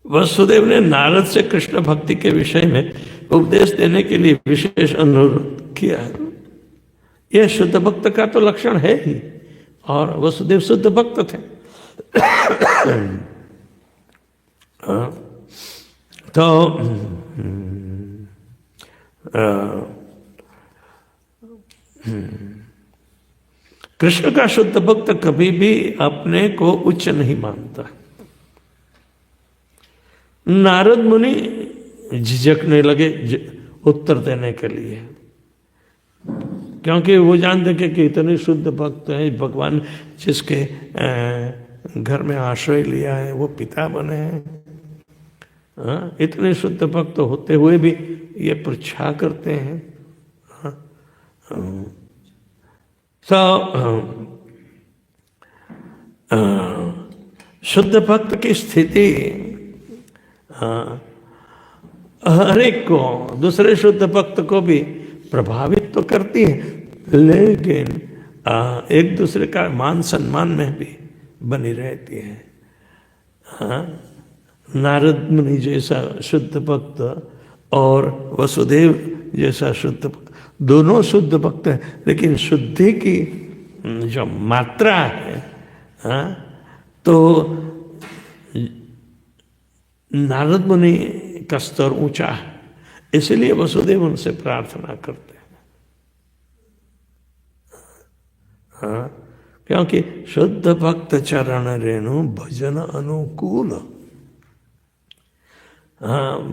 वसुदेव ने नारद से कृष्ण भक्ति के विषय में उपदेश देने के लिए विशेष अनुरोध किया है। यह शुद्ध भक्त का तो लक्षण है ही, और वसुदेव शुद्ध भक्त थे। तो कृष्ण का शुद्ध भक्त कभी भी अपने को उच्च नहीं मानता। नारद मुनि झिझकने लगे उत्तर देने के लिए, क्योंकि वो जानते कि इतने शुद्ध भक्त हैं, भगवान जिसके घर में आश्रय लिया है वो पिता बने हैं। इतने शुद्ध भक्त होते हुए भी ये परीक्षा करते हैं। शुद्ध भक्त की स्थिति हर एक को, दूसरे शुद्ध भक्त को भी प्रभावित तो करती है, लेकिन एक दूसरे का मान सम्मान में भी बनी रहती है। नारद मुनि जैसा शुद्ध भक्त और वसुदेव जैसा शुद्ध भक्त, दोनों शुद्ध भक्त हैं, लेकिन शुद्धि की जो मात्रा है, तो नारद मुनि का स्तर ऊंचा है, इसलिए वसुदेव उनसे प्रार्थना करते हैं। क्योंकि शुद्ध भक्त चरण रेणु भजन अनुकूल।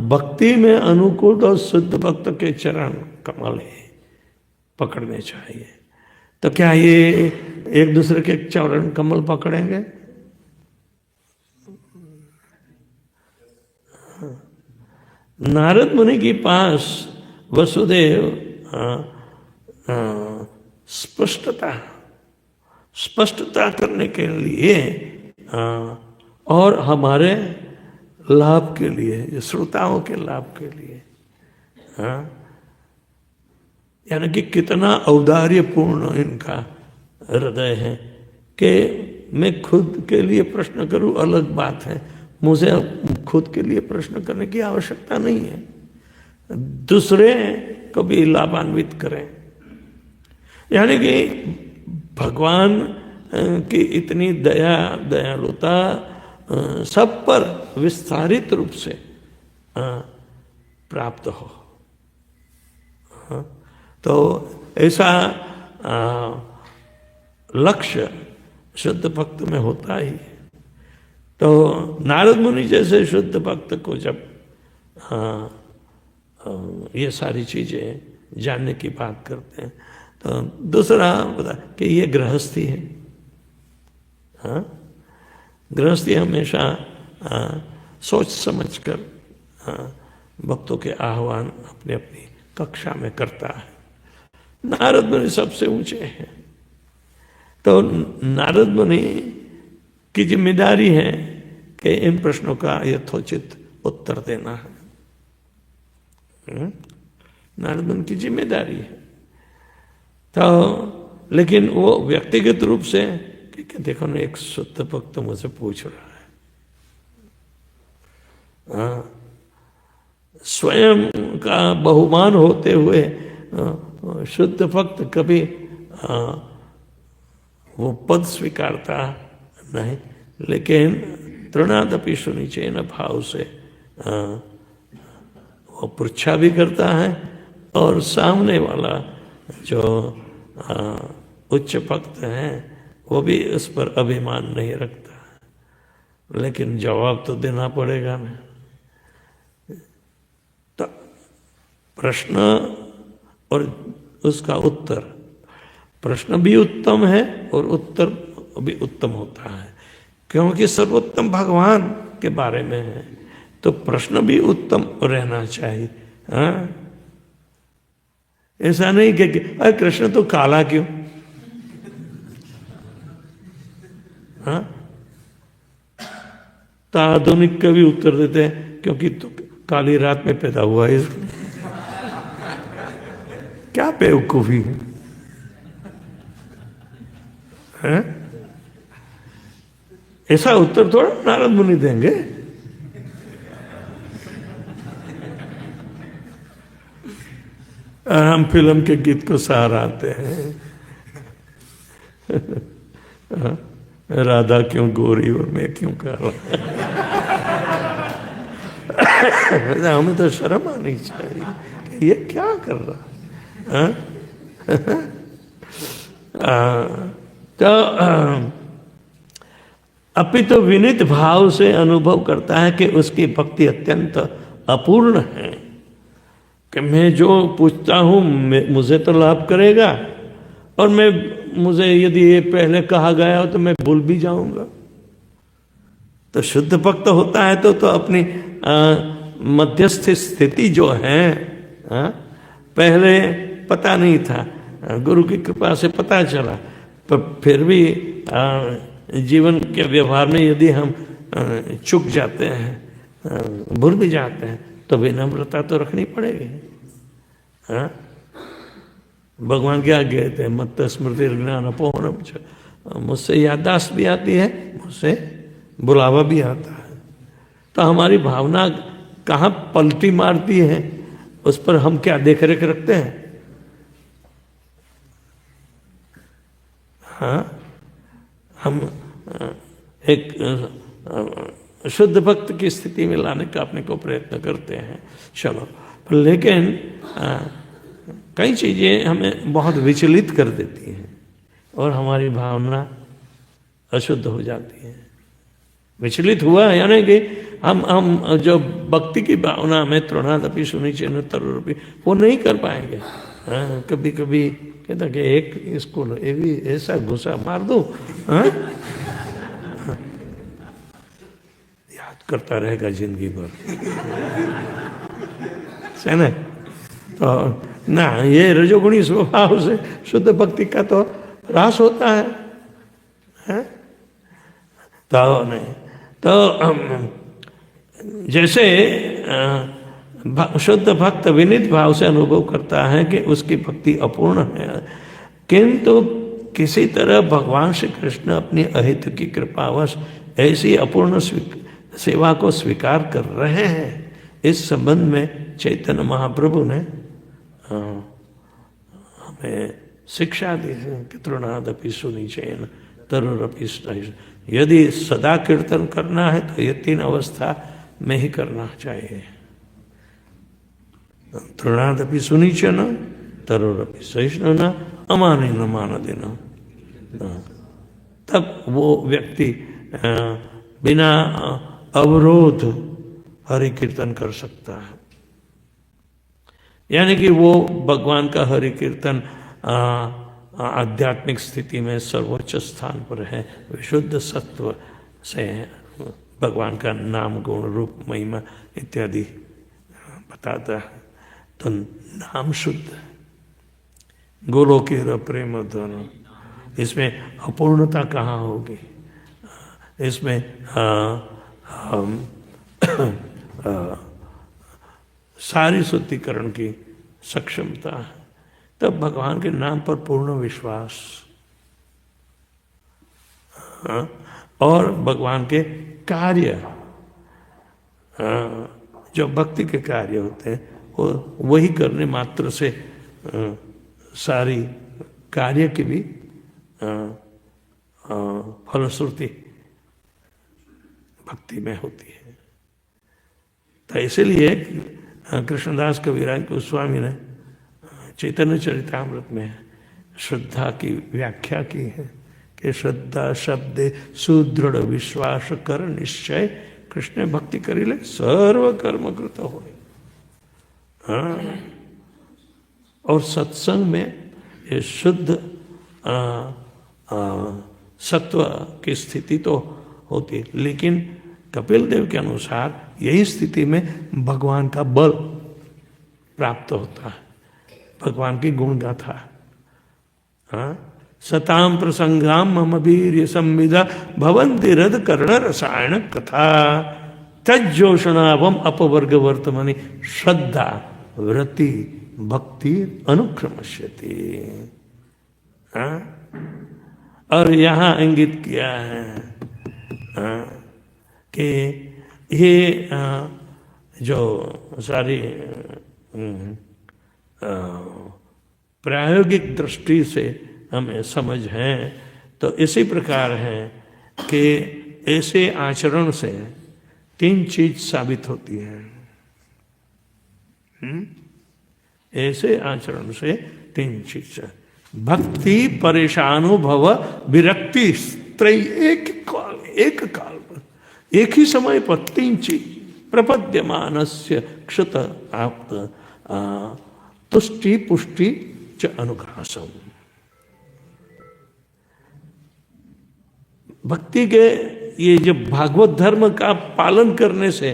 भक्ति में अनुकूल और शुद्ध भक्त के चरण कमल है, पकड़ने चाहिए। तो क्या ये एक दूसरे के चरण कमल पकड़ेंगे? नारद मुनि के पास वसुदेव स्पष्टता करने के लिए और हमारे लाभ के लिए, श्रोताओं के लाभ के लिए, यानी कि कितना औदार्यपूर्ण इनका हृदय है कि मैं खुद के लिए प्रश्न करूं अलग बात है, मुझे खुद के लिए प्रश्न करने की आवश्यकता नहीं है, दूसरे को भी लाभान्वित करें। यानी कि भगवान की इतनी दया दयालुता सब पर विस्तारित रूप से प्राप्त हो। तो ऐसा लक्ष्य शुद्ध भक्त में होता ही है। तो नारद मुनि जैसे शुद्ध भक्त को जब ये सारी चीजें जानने की बात करते हैं, तो दूसरा बता कि ये गृहस्थी है। गृहस्थी हमेशा सोच समझकर भक्तों के आह्वान अपनी अपनी कक्षा में करता है। नारद मुनि सबसे ऊंचे हैं, तो नारद मुनि की जिम्मेदारी है कि इन प्रश्नों का यथोचित उत्तर देना है। नारद मुनि की जिम्मेदारी है। तो लेकिन वो व्यक्तिगत रूप से कि देखो ना, एक शुद्ध भक्त मुझसे पूछ रहा है, स्वयं का बहुमान होते हुए शुद्ध भक्त कभी वो पद स्वीकारता नहीं, लेकिन तृणादपि सुनिचेन भाव से वो पृच्छा भी करता है, और सामने वाला जो उच्च भक्त है वो भी उस पर अभिमान नहीं रखता, लेकिन जवाब तो देना पड़ेगा ना। तो प्रश्न और उसका उत्तर, प्रश्न भी उत्तम है और उत्तर भी उत्तम होता है, क्योंकि सर्वोत्तम भगवान के बारे में है, तो प्रश्न भी उत्तम रहना चाहिए। हाँ, ऐसा नहीं कि अरे कृष्ण तो काला क्यों? हाँ, तो आधुनिक कवि उत्तर देते हैं क्योंकि तो काली रात में पैदा हुआ है। क्या बेवकूफी है? ऐसा उत्तर थोड़ा नारद मुनि देंगे। हम फिल्म के गीत को सराहते हैं, राधा क्यों गोरी और मैं क्यों काला। हमें तो शर्म आनी चाहिए, ये क्या कर रहा है? तो अपितु विनीत भाव से अनुभव करता है कि उसकी भक्ति अत्यंत अपूर्ण है, कि मैं जो पूछता हूँ मुझे तो लाभ करेगा, और मुझे यदि ये पहले कहा गया हो तो मैं भूल भी जाऊंगा। तो शुद्ध भक्त होता है तो अपनी मध्यस्थ स्थिति जो है, पहले पता नहीं था, गुरु की कृपा से पता चला, पर फिर भी जीवन के व्यवहार में यदि हम चूक जाते हैं, भूल भी जाते हैं, तो विनम्रता तो रखनी पड़ेगी। हाँ, भगवान क्या कहते हैं, मत्त स्मृति ज्ञान अपोहनम। मुझसे याददाश्त भी आती है, मुझसे बुलावा भी आता है, तो हमारी भावना कहाँ पलटी मारती है, उस पर हम क्या देख रेख रखते हैं। हाँ, हम एक शुद्ध भक्त की स्थिति में लाने का अपने को प्रयत्न करते हैं, चलो, लेकिन कई चीज़ें हमें बहुत विचलित कर देती हैं और हमारी भावना अशुद्ध हो जाती है। विचलित हुआ यानी कि हम जो भक्ति की भावना में तृणादपि सुनिचेन तरुरपि वो नहीं कर पाएंगे। कभी कभी कहता कि एक इसको भी ऐसा घुसा मार दो, याद करता रहेगा जिंदगी भर, है ना। तो ना, ये रजोगुणी स्वभाव से शुद्ध भक्ति का तो ह्रास होता है? तो नहीं, तो जैसे शुद्ध भक्त विनीत भाव से अनुभव करता है कि उसकी भक्ति अपूर्ण है, किंतु किसी तरह भगवान श्री कृष्ण अपनी अहित की कृपावश ऐसी अपूर्ण सेवा को स्वीकार कर रहे हैं। इस संबंध में चैतन्य महाप्रभु ने हमें शिक्षा दी है कि तृणादपि सुनिचेन तरुरपि स्नायु। यदि सदा कीर्तन करना है तो ये 3 अवस्था में ही करना चाहिए। तृणादपि सुनिचेन तरुरपि सहिष्णुना अमानेन मानदेन। तब वो व्यक्ति बिना अवरोध हरि कीर्तन कर सकता है, यानी कि वो भगवान का हरि कीर्तन आध्यात्मिक स्थिति में सर्वोच्च स्थान पर है, विशुद्ध सत्व से भगवान का नाम गुण रूप महिमा इत्यादि बताता है। तो नाम शुद्ध, गोलोकेर प्रेम धन, इसमें अपूर्णता कहाँ होगी? इसमें सारी शुद्धिकरण की सक्षमता है। तब भगवान के नाम पर पूर्ण विश्वास, और भगवान के कार्य, जो भक्ति के कार्य होते हैं, वो वही करने मात्र से सारी कार्य की भी फलश्रुति भक्ति में होती है। तो इसलिए कृष्णदास कविराज गोस्वामी ने चैतन्य चरितामृत में श्रद्धा की व्याख्या की है कि श्रद्धा शब्दे सुदृढ़ विश्वास कर निश्चय कृष्ण भक्ति करिले सर्व कर्म कृत हो। और सत्संग में ये शुद्ध सत्व की स्थिति तो होती है, लेकिन कपिल देव के अनुसार यही स्थिति में भगवान का बल प्राप्त होता है, भगवान की गुण गाथा। सताम प्रसंगाम मम वीर्य संविदा भवन्ति हृद कर्ण रसायन कथा तज्जोषणावम अपवर्ग वर्तमनि श्रद्धा व्रति भक्ति अनुक्रमश्यति। और यहाँ इंगित किया है कि ये जो सारी प्रायोगिक दृष्टि से हमें समझ है तो इसी प्रकार है कि ऐसे आचरण से 3 चीज साबित होती है। ऐसे आचरण से 3 चीज, भक्ति परेशानुभव विरक्ति त्रय, एक काल पर एक ही समय पर 3 चीज प्रपद्यमानस्य क्षत आप्त तुष्टि पुष्टि च अनुग्रासम। भक्ति के ये जब भागवत धर्म का पालन करने से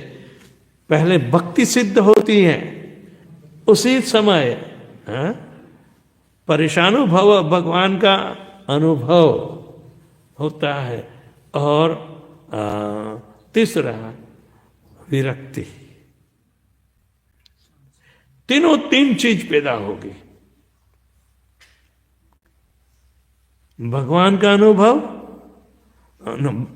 पहले भक्ति सिद्ध होती है, उसी समय परेशानुभव भगवान का अनुभव होता है। और तीसरा विरक्ति। तीनों 3 चीज पैदा होगी, भगवान का अनुभव,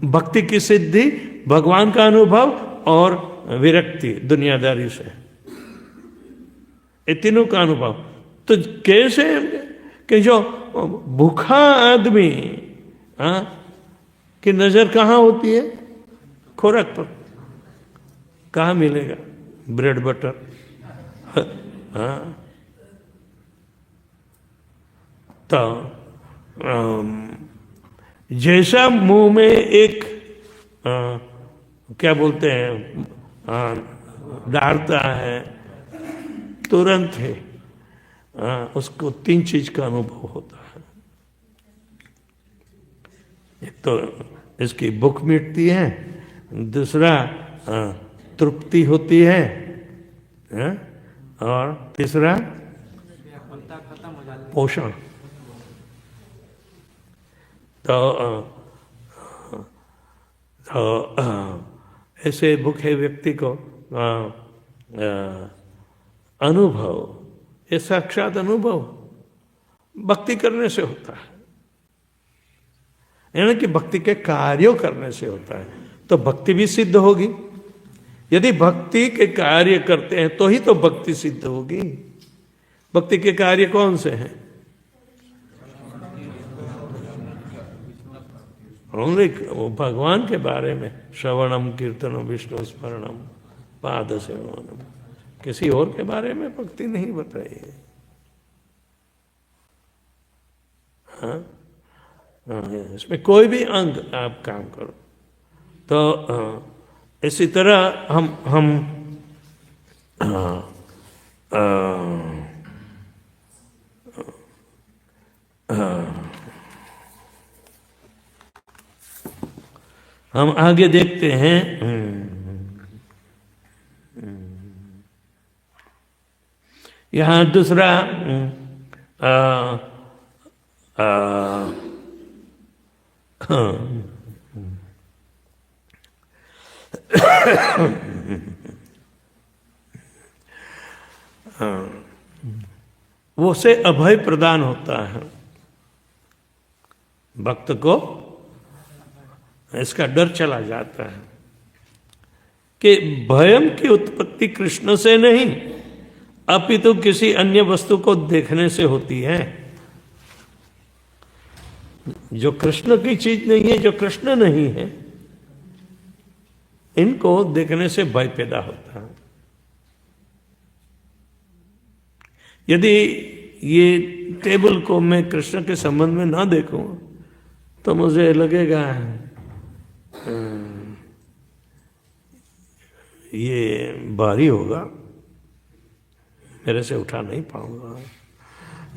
भक्ति की सिद्धि, भगवान का अनुभव और विरक्ति दुनियादारी से, ये तीनों का अनुभव। तो कैसे कि जो भूखा आदमी की नजर कहाँ होती है? खुराक पर। कहाँ मिलेगा ब्रेड बटर? तो जैसा मुंह में एक क्या बोलते हैं डालता है तुरंत है, उसको 3 चीज का अनुभव होता है। एक तो इसकी भूख मिटती है, दूसरा तृप्ति होती है, और तीसरा पोषण। तो ऐसे भूखे व्यक्ति को अनुभव, ये साक्षात अनुभव भक्ति करने से होता है, यानी कि भक्ति के कार्यों करने से होता है। तो भक्ति भी सिद्ध होगी। यदि भक्ति के कार्य करते हैं तो ही तो भक्ति सिद्ध होगी। भक्ति के कार्य कौन से हैं? ओनली भगवान के बारे में श्रवणम कीर्तनम विष्णु स्मरणम पाद सेवनम, किसी और के बारे में भक्ति नहीं बताई है। इसमें कोई भी अंग आप काम करो। तो इसी तरह हम आगे देखते हैं। यहाँ दूसरा वो से अभय प्रदान होता है भक्त को। इसका डर चला जाता है कि भयम की उत्पत्ति कृष्ण से नहीं, अपितु किसी अन्य वस्तु को देखने से होती है। जो कृष्ण की चीज नहीं है, जो कृष्ण नहीं है, इनको देखने से भय पैदा होता है। यदि ये टेबल को मैं कृष्ण के संबंध में ना देखूं तो मुझे लगेगा ये भारी होगा, मेरे से उठा नहीं पाऊंगा,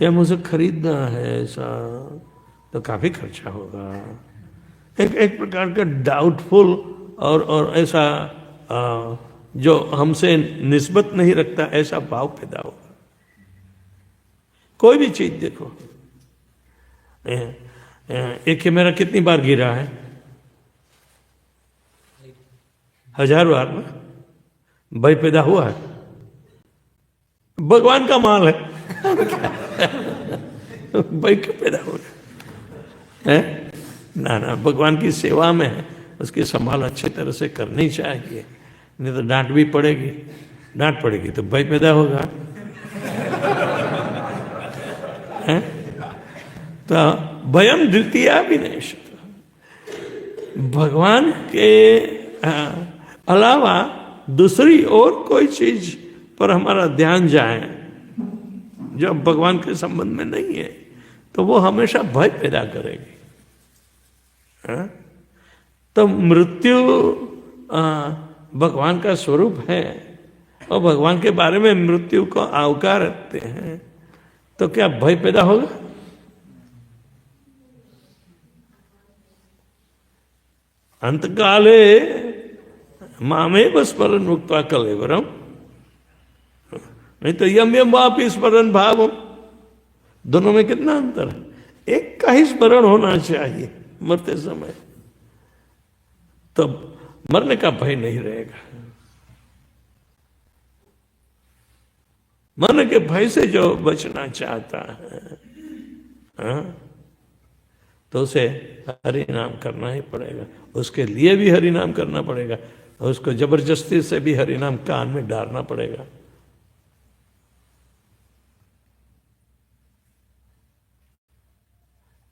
या मुझे खरीदना है ऐसा तो काफी खर्चा होगा। एक प्रकार का डाउटफुल और ऐसा जो हमसे निस्बत नहीं रखता, ऐसा भाव पैदा होगा। कोई भी चीज देखो, एक कैमरा कितनी बार गिरा है? 1000 बार ना। भय पैदा हुआ है? भगवान का माल है भय क्यों पैदा हो रहा है? ना, भगवान की सेवा में है, उसकी संभाल अच्छी तरह से करनी चाहिए, नहीं तो डांट भी पड़ेगी। डांट पड़ेगी तो भय पैदा होगा। तो भयम द्वितीया विनेश, भगवान के अलावा दूसरी और कोई चीज पर हमारा ध्यान जाए जो भगवान के संबंध में नहीं है, तो वो हमेशा भय पैदा करेगी। तो मृत्यु भगवान का स्वरूप है, और भगवान के बारे में मृत्यु को आउकार रखते हैं, तो क्या भय पैदा होगा? अंतकाले मामेव स्मरण मुक्त्वा कलेवरम, नहीं तो यम यम वापि स्मरण भावम। दोनों में कितना अंतर है? एक का ही स्मरण होना चाहिए मरते समय, तब मरने का भय नहीं रहेगा। मरने के भय से जो बचना चाहता है, तो उसे हरि नाम करना ही पड़ेगा। उसके लिए भी हरि नाम करना पड़ेगा, और उसको जबरदस्ती से भी हरि नाम कान में डालना पड़ेगा।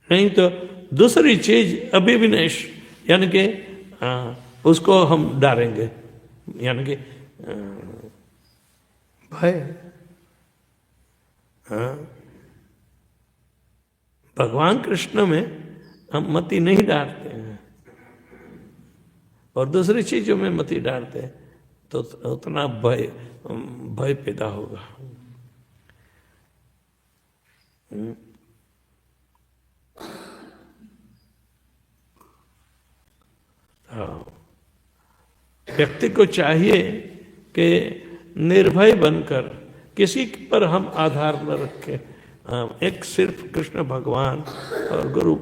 नहीं तो दूसरी चीज अभिविनेश, यानी कि उसको हम डालेंगे, यानी कि भय। भगवान कृष्ण में हम मति नहीं डालते हैं, और दूसरी चीजों में मति डालते हैं, तो उतना भय पैदा होगा। व्यक्ति को चाहिए कि निर्भय बनकर किसी पर हम आधार न रखें, एक सिर्फ कृष्ण भगवान और गुरु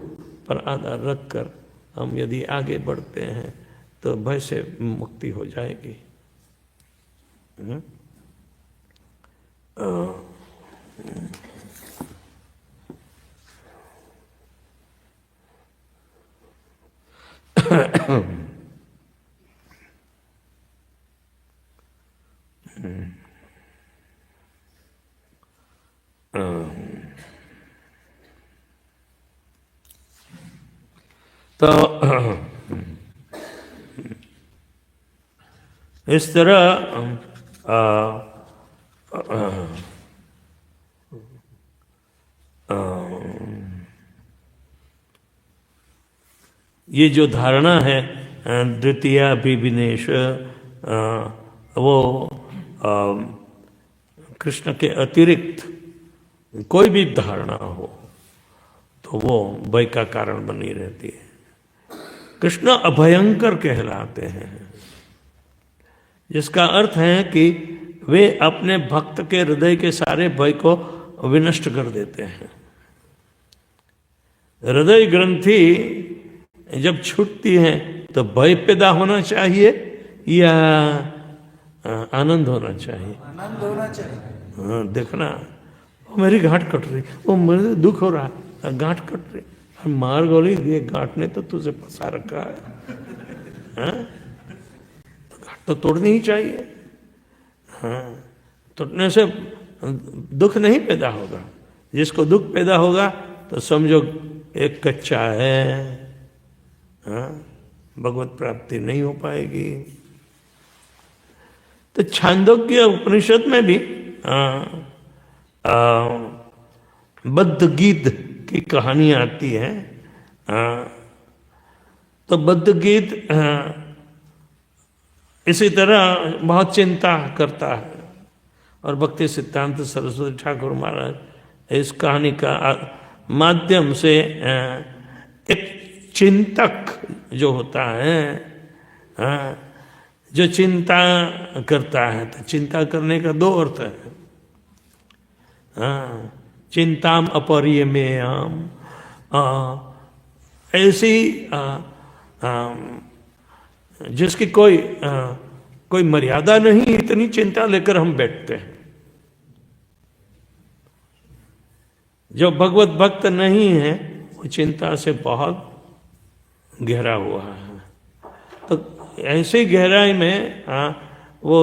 पर आधार रखकर हम यदि आगे बढ़ते हैं तो भय से मुक्ति हो जाएगी। तो इस तरह ये जो धारणा है द्वितीय अभिविनेश, वो कृष्ण के अतिरिक्त कोई भी धारणा हो तो वो भय का कारण बनी रहती है। कृष्ण अभयंकर कहलाते हैं, जिसका अर्थ है कि वे अपने भक्त के हृदय के सारे भय को विनष्ट कर देते हैं। हृदय ग्रंथि जब छूटती है तो भय पैदा होना चाहिए या आनंद होना चाहिए? आनंद होना चाहिए। हाँ, देखना, वो मेरी गांठ कट रही, वो मेरे दुख हो रहा है, गांठ कट रही, मार गोली, ये गांठ ने तो तुझे फंसा रखा है, तो गांठ तो तोड़नी ही चाहिए। हाँ, टूटने से दुख नहीं पैदा होगा। जिसको दुख पैदा होगा तो समझो एक कच्चा है, हाँ, भगवत प्राप्ति नहीं हो पाएगी। तो छांदोग्य उपनिषद में भी बद्ध गीत की कहानी आती है। तो बद्ध गीत इसी तरह बहुत चिंता करता है, और भक्ति सिद्धांत सरस्वती ठाकुर महाराज इस कहानी का माध्यम से एक चिंतक जो होता है, जो चिंता करता है, तो चिंता करने का दो अर्थ है। चिंताम अपरिमेयाम, ऐसी जिसकी कोई मर्यादा नहीं, इतनी चिंता लेकर हम बैठते हैं। जो भगवत भक्त नहीं है वो चिंता से बहुत गहरा हुआ है। तो ऐसी गहराई में वो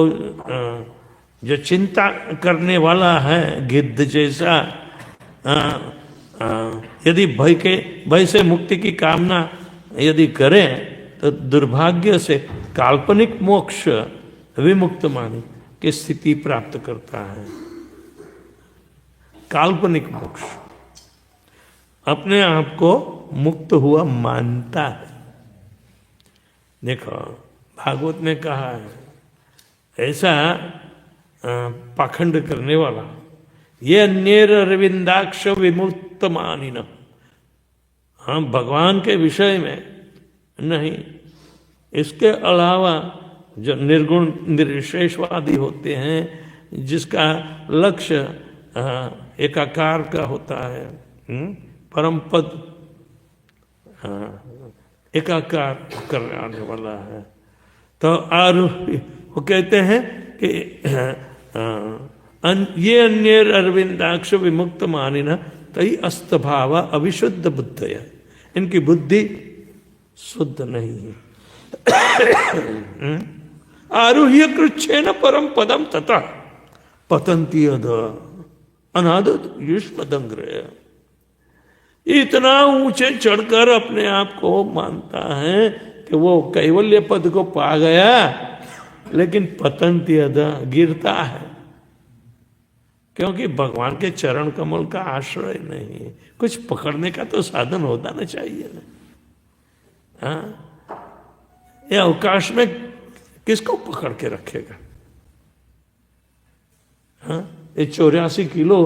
जो चिंता करने वाला है गिद्ध जैसा, यदि भय से मुक्ति की कामना यदि करे तो दुर्भाग्य से काल्पनिक मोक्ष विमुक्त मानी की स्थिति प्राप्त करता है। काल्पनिक मोक्ष अपने आप को मुक्त हुआ मानता है। देखो भागवत में कहा है ऐसा पाखंड करने वाला, ये अन्येर अरविंदाक्ष विमुक्त मानिन, हाँ भगवान के विषय में नहीं, इसके अलावा जो निर्गुण निर्विशेषवादी होते हैं, जिसका लक्ष्य एकाकार का होता है, परम पद एकाकार करने वाला है। तो आरोही वो कहते हैं कि ये अन्य अरविंदाक्ष विमुक्त मानिना तई अस्तभाव अविशुद्ध बुद्धया, इनकी बुद्धि शुद्ध नहीं है। आरुह्य कृच्छेन परम पदम तथा पतंती अनाद युष्म दंग्रह, इतना ऊंचे चढ़कर अपने आप को मानता है कि वो कैवल्य पद को पा गया, लेकिन पतंती गिरता है, क्योंकि भगवान के चरण कमल का आश्रय नहीं है। कुछ पकड़ने का तो साधन होता ना चाहिए ना। हाँ, ये अवकाश में किसको पकड़ के रखेगा? हाँ, ये 84 किलो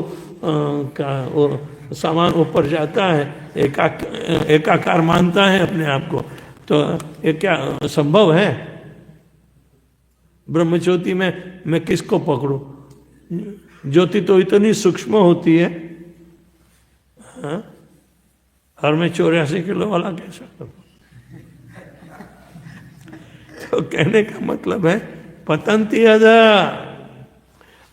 का वो सामान ऊपर जाता है, एकाकार मानता है अपने आप को, तो ये क्या संभव है? ब्रह्मज्योति में मैं किसको पकड़ूं? ज्योति तो इतनी सूक्ष्म होती है, हाँ? और मैं 84 किलो वाला कैसा करूं? तो कहने का मतलब है पतंती अदा।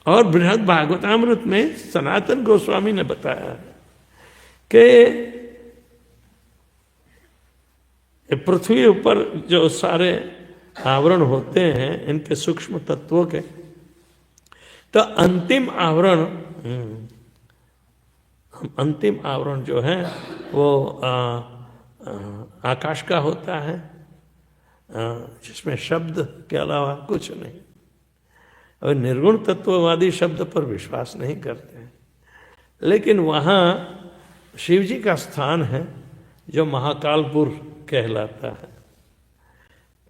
और बृहद भागवतामृत में सनातन गोस्वामी ने बताया कि पृथ्वी ऊपर जो सारे आवरण होते हैं इनके सूक्ष्म तत्वों के, तो अंतिम आवरण जो है वो आकाश का होता है, जिसमें शब्द के अलावा कुछ नहीं। और निर्गुण तत्ववादी शब्द पर विश्वास नहीं करते हैं, लेकिन वहाँ शिव जी का स्थान है जो महाकालपुर कहलाता है।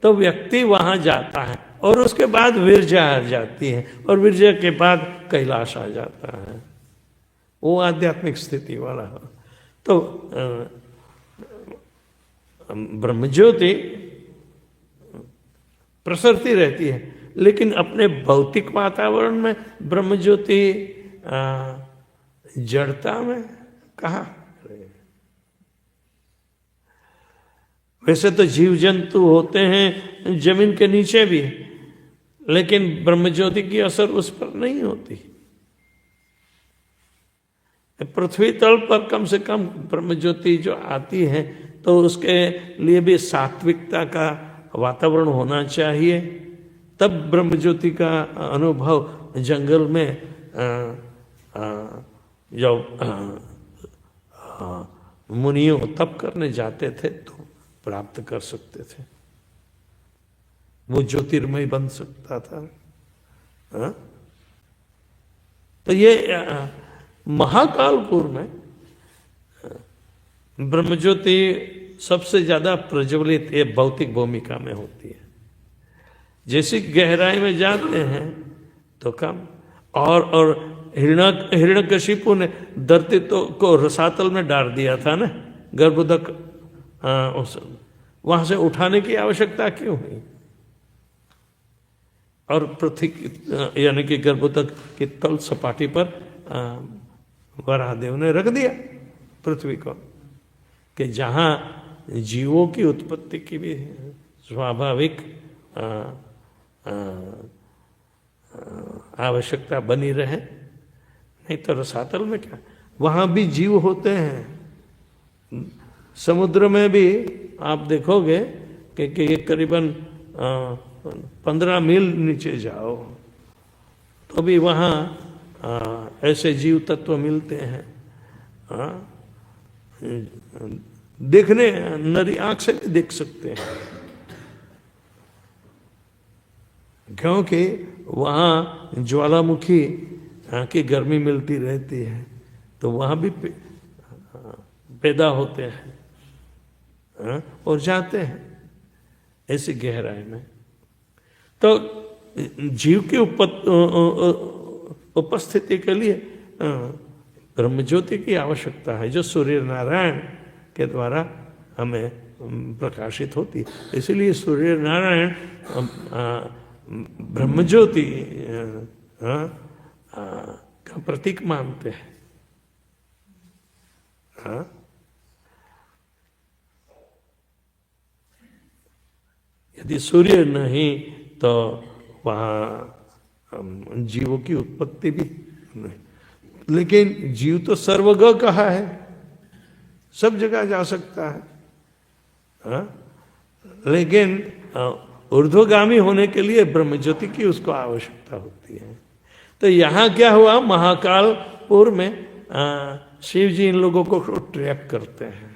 तो व्यक्ति वहाँ जाता है और उसके बाद विरजा आ जाती है, और विरजा के बाद कैलाश आ जाता है। वो आध्यात्मिक स्थिति वाला है। तो ब्रह्मज्योति प्रसरती रहती है, लेकिन अपने भौतिक वातावरण में ब्रह्मज्योति जड़ता में कहाँ? वैसे तो जीव जंतु होते हैं जमीन के नीचे भी, लेकिन ब्रह्मज्योति की असर उस पर नहीं होती। पृथ्वी तल पर कम से कम ब्रह्मज्योति जो आती है तो उसके लिए भी सात्विकता का वातावरण होना चाहिए, तब ब्रह्मज्योति का अनुभव जंगल में जब मुनियों तप करने जाते थे तो प्राप्त कर सकते थे, वो ज्योतिर्मय बन सकता था। हाँ? तो ये महाकालपुर में ब्रह्मज्योति सबसे ज्यादा प्रज्वलित ये भौतिक भूमिका में होती है। जैसी गहराई में जाते हैं तो कम। और हिरण्यकशिपु ने दर्दित्व को रसातल में डाल दिया था ना, गर्भोदक, वहां से उठाने की आवश्यकता क्यों हुई? और पृथ्वी यानी कि गर्भोदक की तल सपाटी पर वराहदेव ने रख दिया पृथ्वी को, कि जहां जीवों की उत्पत्ति की भी स्वाभाविक आवश्यकता बनी रहे। नहीं तो रसातल में क्या, वहां भी जीव होते हैं। समुद्र में भी आप देखोगे कि करीबन 15 मील नीचे जाओ तो भी वहाँ ऐसे जीव तत्व मिलते हैं। देखने नरी आंख से भी देख सकते हैं, क्योंकि वहाँ ज्वालामुखी की गर्मी मिलती रहती है, तो वहाँ भी पैदा होते हैं और जाते हैं ऐसी गहराई में। तो जीव की उपस्थिति के लिए ब्रह्मज्योति की आवश्यकता है, जो सूर्य नारायण के द्वारा हमें प्रकाशित होती है। इसलिए सूर्य नारायण ब्रह्मज्योति का प्रतीक मानते हैं। यदि सूर्य नहीं तो वहाँ जीवों की उत्पत्ति भी नहीं। लेकिन जीव तो सर्वगह कहा है, सब जगह जा सकता है। लेकिन ऊर्ध्वगामी होने के लिए ब्रह्मज्योति की उसको आवश्यकता होती है। तो यहाँ क्या हुआ, महाकालपुर में शिव जी इन लोगों को ट्रैप करते हैं,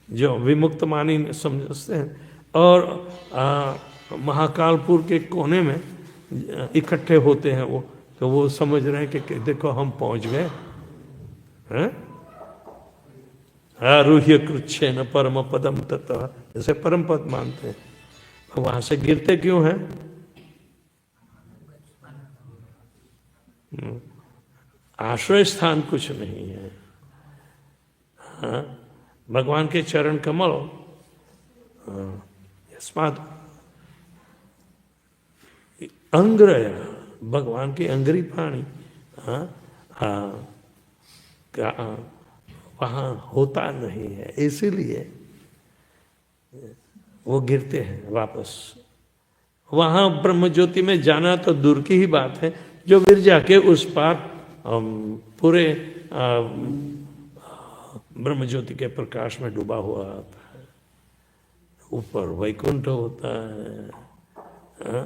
जो विमुक्त मानी समझते हैं, और महाकालपुर के कोने में इकट्ठे होते हैं वो। तो वो समझ रहे हैं कि देखो हम पहुंच गए हैं, आरूह्य कृच्छे न परम पदम ततः, जैसे परम पद मानते हैं। वहां से गिरते क्यों हैं? आश्रय स्थान कुछ नहीं है। भगवान के चरण कमल, यस्मात् अंग्रय, भगवान की अंग्री पाणी वहां होता नहीं है, इसीलिए वो गिरते हैं वापस। वहां ब्रह्मज्योति में जाना तो दूर की ही बात है, जो गिर जाके उस पार पूरे ब्रह्मज्योति के प्रकाश में डूबा हुआ आता है। ऊपर वैकुंठ होता है,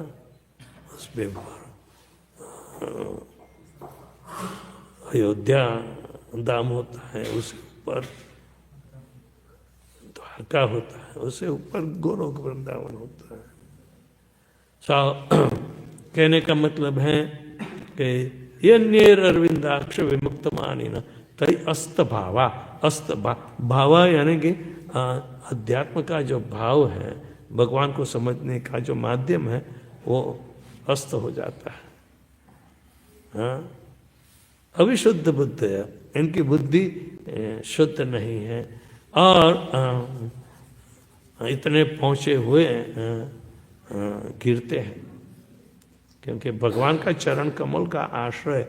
उसके ऊपर अयोध्या धाम होता है, उसके ऊपर द्वारका होता है, उससे ऊपर गोलोक वृंदावन होता है। कहने का मतलब है कि ये नेर अरविंदाक्ष विमुक्त मानिना तरी अस्त भावा, अस्त भावा यानी कि अध्यात्म का जो भाव है, भगवान को समझने का जो माध्यम है, वो अस्त हो जाता है। अविशुद्ध बुद्ध है, इनकी बुद्धि शुद्ध नहीं है, और इतने पहुंचे हुए गिरते हैं, क्योंकि भगवान का चरण कमल का आश्रय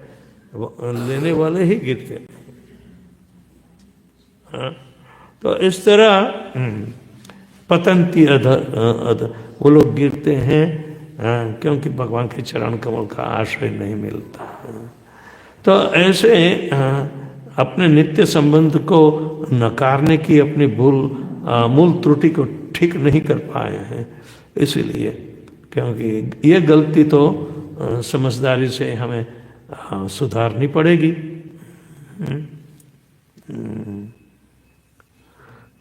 लेने वाले ही गिरते हैं। तो इस तरह पतंती वो लोग गिरते हैं, क्योंकि भगवान के चरण कमल का आश्रय नहीं मिलता। तो ऐसे अपने नित्य संबंध को नकारने की अपनी मूल त्रुटि को ठीक नहीं कर पाए हैं। इसीलिए, क्योंकि ये गलती तो समझदारी से हमें सुधारनी पड़ेगी।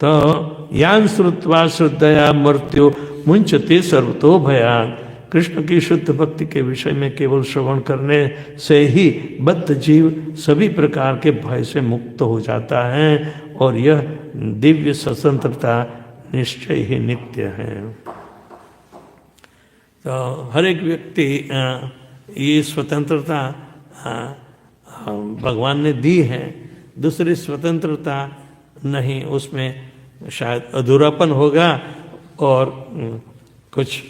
तो यान श्रुत्वा श्रद्धया मृत्यु मुंचते सर्वतो भयान। कृष्ण की शुद्ध भक्ति के विषय में केवल श्रवण करने से ही बद्ध जीव सभी प्रकार के भय से मुक्त हो जाता है और यह दिव्य स्वतंत्रता निश्चय ही नित्य है। तो हर एक व्यक्ति ये स्वतंत्रता भगवान ने दी है, दूसरी स्वतंत्रता नहीं, उसमें शायद अधूरापन होगा और कुछ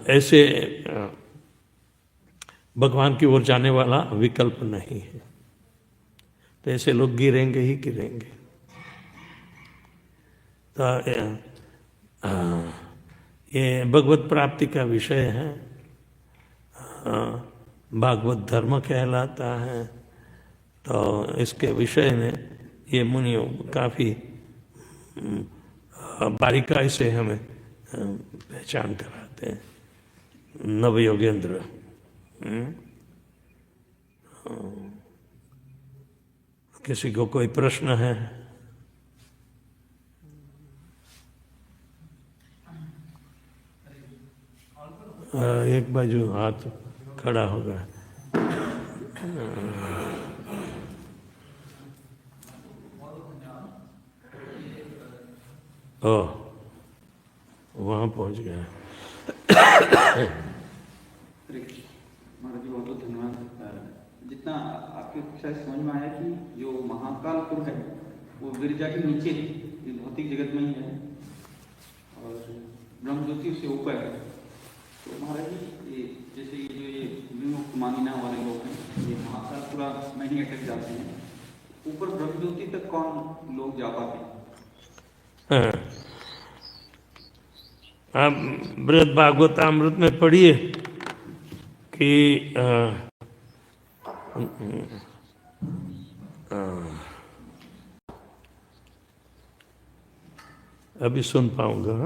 ऐसे भगवान की ओर जाने वाला विकल्प नहीं है। तो ऐसे लोग गिरेंगे ही गिरेंगे। तो ये भगवत प्राप्ति का विषय है, भागवत धर्म कहलाता है। तो इसके विषय में ये मुनियों काफी बारीकाई से हमें पहचान कराते हैं। नवयोगेंद्र किसी को कोई प्रश्न है? एक बाजू हाथ खड़ा होगा। ओह, वहाँ पहुँच गया। महाराज जी बहुत बहुत धन्यवाद। जितना आपके शायद समझ में आया कि जो महाकालपुर है वो गिरिजा के नीचे ये भौतिक जगत में ही है और ब्रह्मज्योति उससे ऊपर है। तो महाराज जी ये जैसे ये जो ये विमुक्त मानिना वाले लोग हैं ये महाकालपुरा में ही अटक जाते हैं, ऊपर ब्रह्मज्योति तक कौन लोग जा पाते हैं? आप बृहद भागवतामृत में पढ़िए कि अभी सुन पाऊंगा।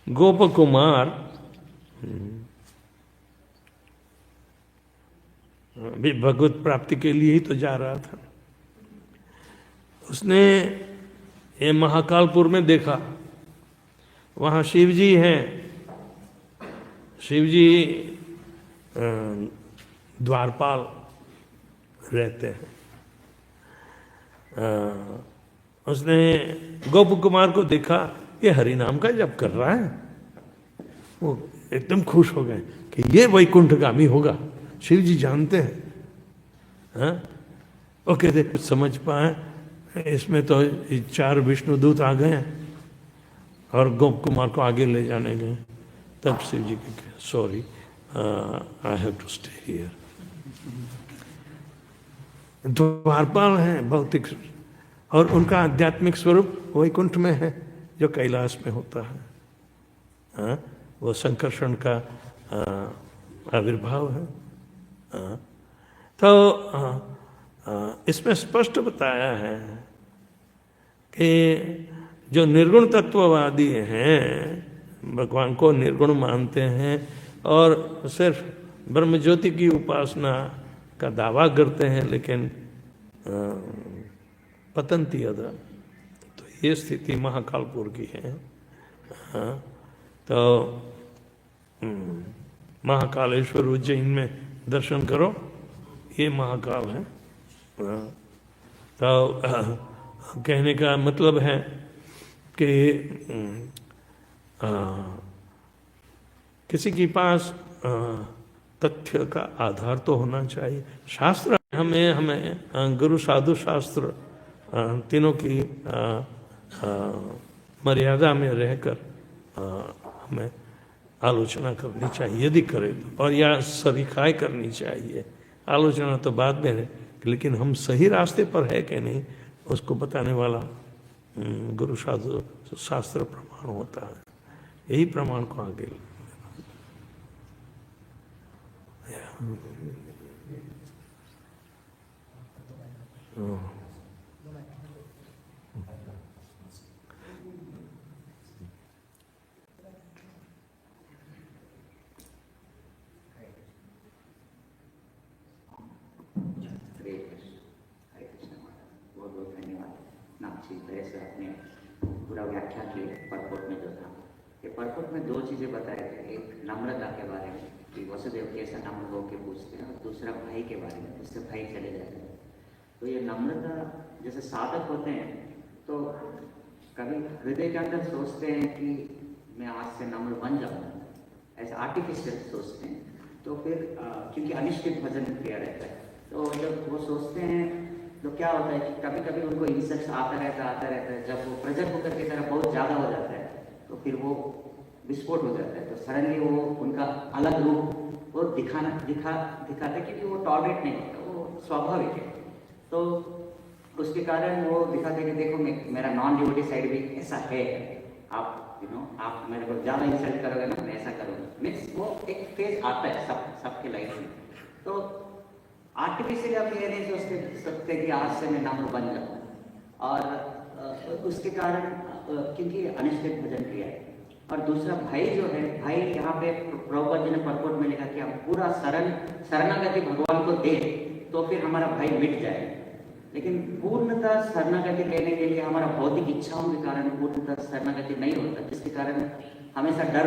गोप कुमार भी भगवत प्राप्ति के लिए ही तो जा रहा था। उसने ये महाकालपुर में देखा, वहाँ शिव जी हैं। शिव जी द्वारपाल रहते हैं। उसने गोप कुमार को देखा, ये हरि नाम का जप कर रहा है। वो एकदम खुश हो गए कि ये वैकुंठगामी होगा। शिव जी जानते हैं। हाँ, वो कहते कुछ समझ पाए इसमें तो 4 विष्णुदूत आ गए और गोप कुमार को आगे ले जाने गए। तब शिव जी के sorry, I have to stay here. द्वारपाल हैं भौतिक, और उनका आध्यात्मिक स्वरूप वैकुंठ में है जो कैलाश में होता है। हाँ, वो संकर्षण का आविर्भाव है। तो इसमें स्पष्ट बताया है कि जो निर्गुण तत्ववादी हैं, भगवान को निर्गुण मानते हैं और सिर्फ ब्रह्म ज्योति की उपासना का दावा करते हैं, लेकिन पतंती अदा, तो ये स्थिति महाकालपुर की है। तो महाकालेश्वर उज्जैन में दर्शन करो, ये महाकाल है। तो कहने का मतलब है कि किसी के पास तथ्य का आधार तो होना चाहिए। शास्त्र हमें गुरु साधु शास्त्र तीनों की मर्यादा में रहकर हमें आलोचना करनी चाहिए यदि करें तो, और या सरीखाई करनी चाहिए। आलोचना तो बाद में है, लेकिन हम सही रास्ते पर है कि नहीं उसको बताने वाला गुरु साधु शास्त्र प्रमाण होता है। यही प्रमाण को आगे आपने पूरा व्याख्या की परपोट में जो था, ये परपोट में दो चीज़ें बताए थे, एक नम्रता के बारे में कि वसुदेव कैसा नम्र होकर पूछते हैं, और दूसरा भाई के बारे में, उससे भाई चले जाते हैं। तो ये नम्रता, जैसे साधक होते हैं तो कभी हृदय के अंदर सोचते हैं कि मैं आज से नम्र बन जाऊँ, ऐसे आर्टिफिशियल सोचते हैं। तो फिर क्योंकि अनिश्चित भजन किया रहता है, तो जब वो सोचते हैं तो क्या होता है कि कभी कभी उनको इंसेक्ट्स आता रहता है। जब वो प्रजर कुकर की तरह बहुत ज़्यादा हो जाता है तो फिर वो विस्फोट हो जाता है, तो सडनली वो उनका अलग रूप वो दिखाते क्योंकि वो टॉलरेट नहीं होता, वो स्वाभाविक है। तो उसके कारण वो दिखाते कि देखो मेरा नॉन डिवोटी साइड भी ऐसा है, आप आप मेरे को ज़्यादा इंसल्ट करोगे ना, मैं ऐसा करूँगा। मीन्स वो एक फेज आता है सबके लाइफ में। तो आर्टिफिशियली आप ये नहीं सोच सकते कि आज से मैं नम्र बन जाऊँ, और उसके कारण क्योंकि अनिश्चित भजन किया है। और दूसरा भाई जो है, भाई यहाँ पे प्रभुपाद जी ने परपोट में लिखा कि हम पूरा शरणागति भगवान को दे तो फिर हमारा भाई मिट जाए। लेकिन पूर्णतः शरणागति लेने के लिए हमारा भौतिक इच्छाओं के कारण पूर्णतः शरणागति नहीं होता, जिसके कारण हमेशा डर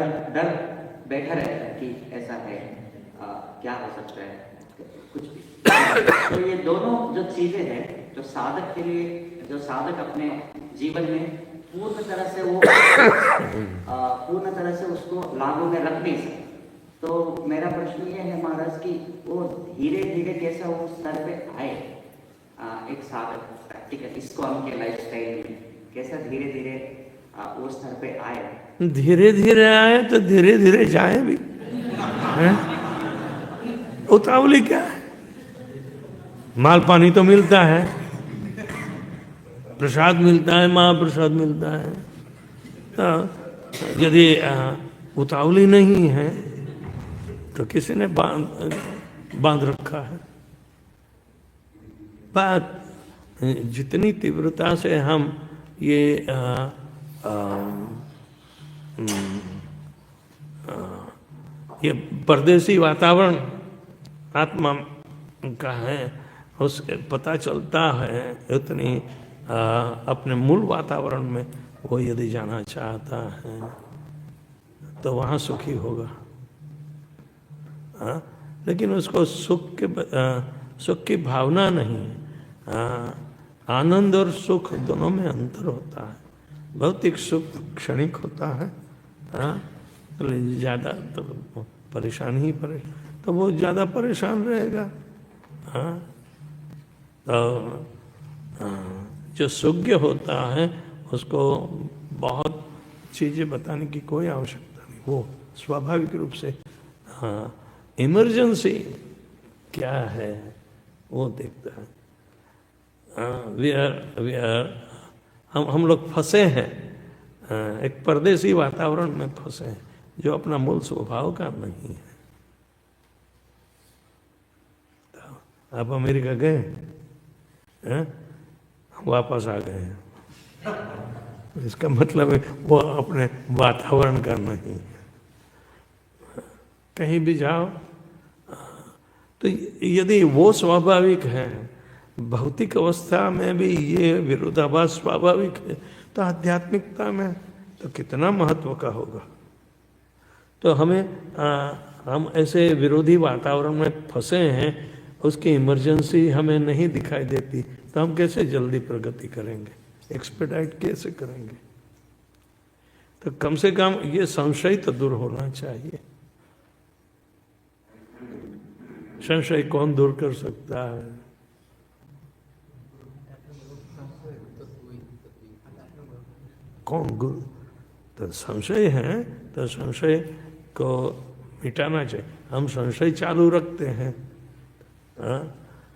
बैठा रहता है कि ऐसा है, क्या हो सकता है, कुछ भी। तो ये दोनों जो चीजें हैं जो साधक के लिए, जो साधक अपने जीवन में पूर्ण तरह से उसको लागू में रख नहीं सकते। तो मेरा प्रश्न ये है महाराज कि वो धीरे धीरे कैसा वो स्तर पे आए, एक साधक प्रैक्टिकल ISKCON के लाइफस्टाइल में कैसा धीरे धीरे वो स्तर पे आए। धीरे धीरे आए तो धीरे धीरे जाए भी, उतावली क्या है? माल पानी तो मिलता है, प्रसाद मिलता है, महाप्रसाद मिलता है। तो यदि उतावली नहीं है तो किसी ने बांध रखा है। बात जितनी तीव्रता से हम ये परदेसी वातावरण आत्मा का है, उसके पता चलता है, उतनी अपने मूल वातावरण में वो यदि जाना चाहता है तो वहाँ सुखी होगा। लेकिन उसको सुख की भावना नहीं, आनंद और सुख दोनों में अंतर होता है। भौतिक सुख क्षणिक होता है, तो ज़्यादा तो परेशान ही तो वो ज़्यादा परेशान रहेगा। तो जो सुज्ञ होता है उसको बहुत चीज़ें बताने की कोई आवश्यकता नहीं, वो स्वाभाविक रूप से इमरजेंसी क्या है वो देखता है। हम लोग फंसे हैं, एक परदेसी वातावरण में फंसे हैं जो अपना मूल स्वभाव का नहीं है। तो आप अमेरिका गए, वापस आ गए, इसका मतलब है वो अपने वातावरण का नहीं है। कहीं भी जाओ तो यदि वो स्वाभाविक है, भौतिक अवस्था में भी ये विरोधाभास स्वाभाविक है, तो आध्यात्मिकता में तो कितना महत्व का होगा। तो हम ऐसे विरोधी वातावरण में फंसे हैं, उसकी इमरजेंसी हमें नहीं दिखाई देती, तो हम कैसे जल्दी प्रगति करेंगे, एक्सपेडाइट कैसे करेंगे? तो कम से कम ये संशय तो दूर होना चाहिए। संशय कौन दूर कर सकता है? कौन गुरु? तो संशय है तो संशय को मिटाना चाहिए। हम संशय चालू रखते हैं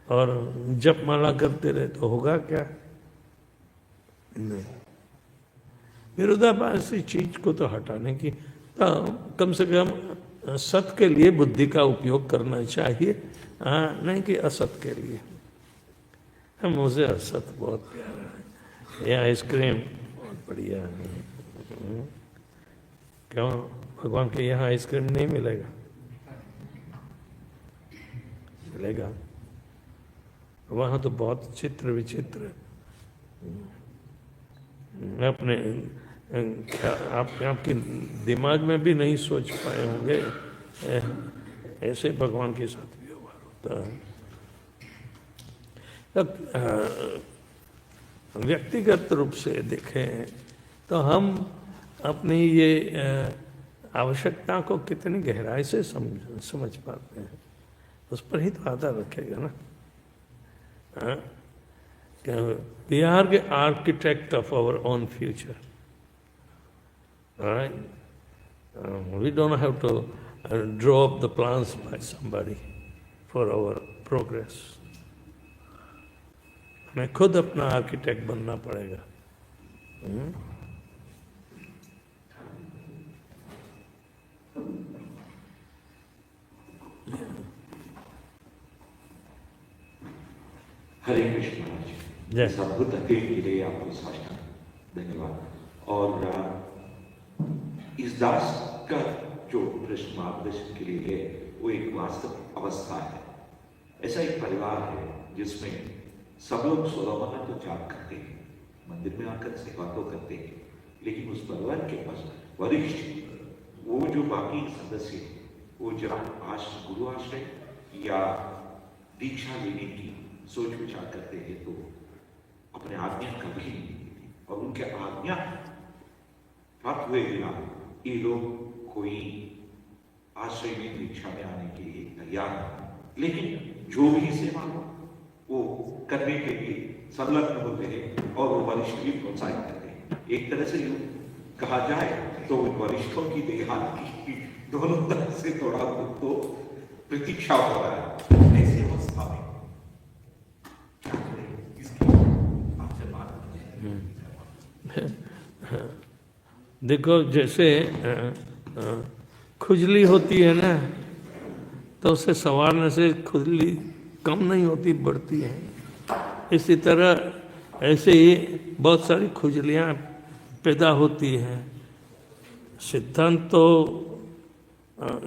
और जप माला करते रहे तो होगा क्या? नहीं। विरोधाभासी चीज को तो हटाने की, तो कम से कम सत के लिए बुद्धि का उपयोग करना चाहिए, नहीं कि असत के लिए। मुझे असत बहुत प्यारा है, ये आइसक्रीम बहुत बढ़िया है। क्यों भगवान के यहाँ आइसक्रीम नहीं मिलेगा? मिलेगा। वहाँ तो बहुत चित्र विचित्र अपने आपके दिमाग में भी नहीं सोच पाए होंगे, ऐसे भगवान के साथ व्यवहार होता है। व्यक्तिगत रूप से देखें तो हम अपनी ये आवश्यकता को कितनी गहराई से समझ पाते हैं, उस पर ही तो आधार रखेगा ना। We are the architect of our own future. Right? We don't have to draw up the plans by somebody for our progress. हमें खुद अपना आर्किटेक्ट बनना पड़ेगा। हरे कृष्ण महाराज, जय। इस अद्भुत अध्ययन के लिए आपको साष्टांग धन्यवाद। और इस दास का जो प्रश्न मार्गदर्शन के लिए है वो एक वास्तव अवस्था है। ऐसा एक परिवार है जिसमें सब लोग सोलह तो जाप करते हैं, मंदिर में आकर सेवा तो करते हैं, लेकिन उस परिवार के पास वरिष्ठ वो जो बाकी सदस्य वो जब गुरु आश्रय या दीक्षा लेने की सोच विचार करते हैं तो अपने आज्ञा कभी नहीं देते, और उनके आज्ञा प्राप्त हुए बिना ये लोग कोई आश्रय में दीक्षा में आने के लिए तैयार है। लेकिन जो भी सेवा हो वो करने के लिए संलग्न होते हैं और वो वरिष्ठ भी प्रोत्साहित करते हैं। एक तरह से कहा जाए तो उन वरिष्ठों की देहांत की दोनों तरह से थोड़ा तो प्रतीक्षा हो रहा है। ऐसी अवस्था में देखो, जैसे खुजली होती है ना, तो उसे संवारने से खुजली कम नहीं होती, बढ़ती है। इसी तरह ऐसे ही बहुत सारी खुजलियाँ पैदा होती हैं। सिद्धांत तो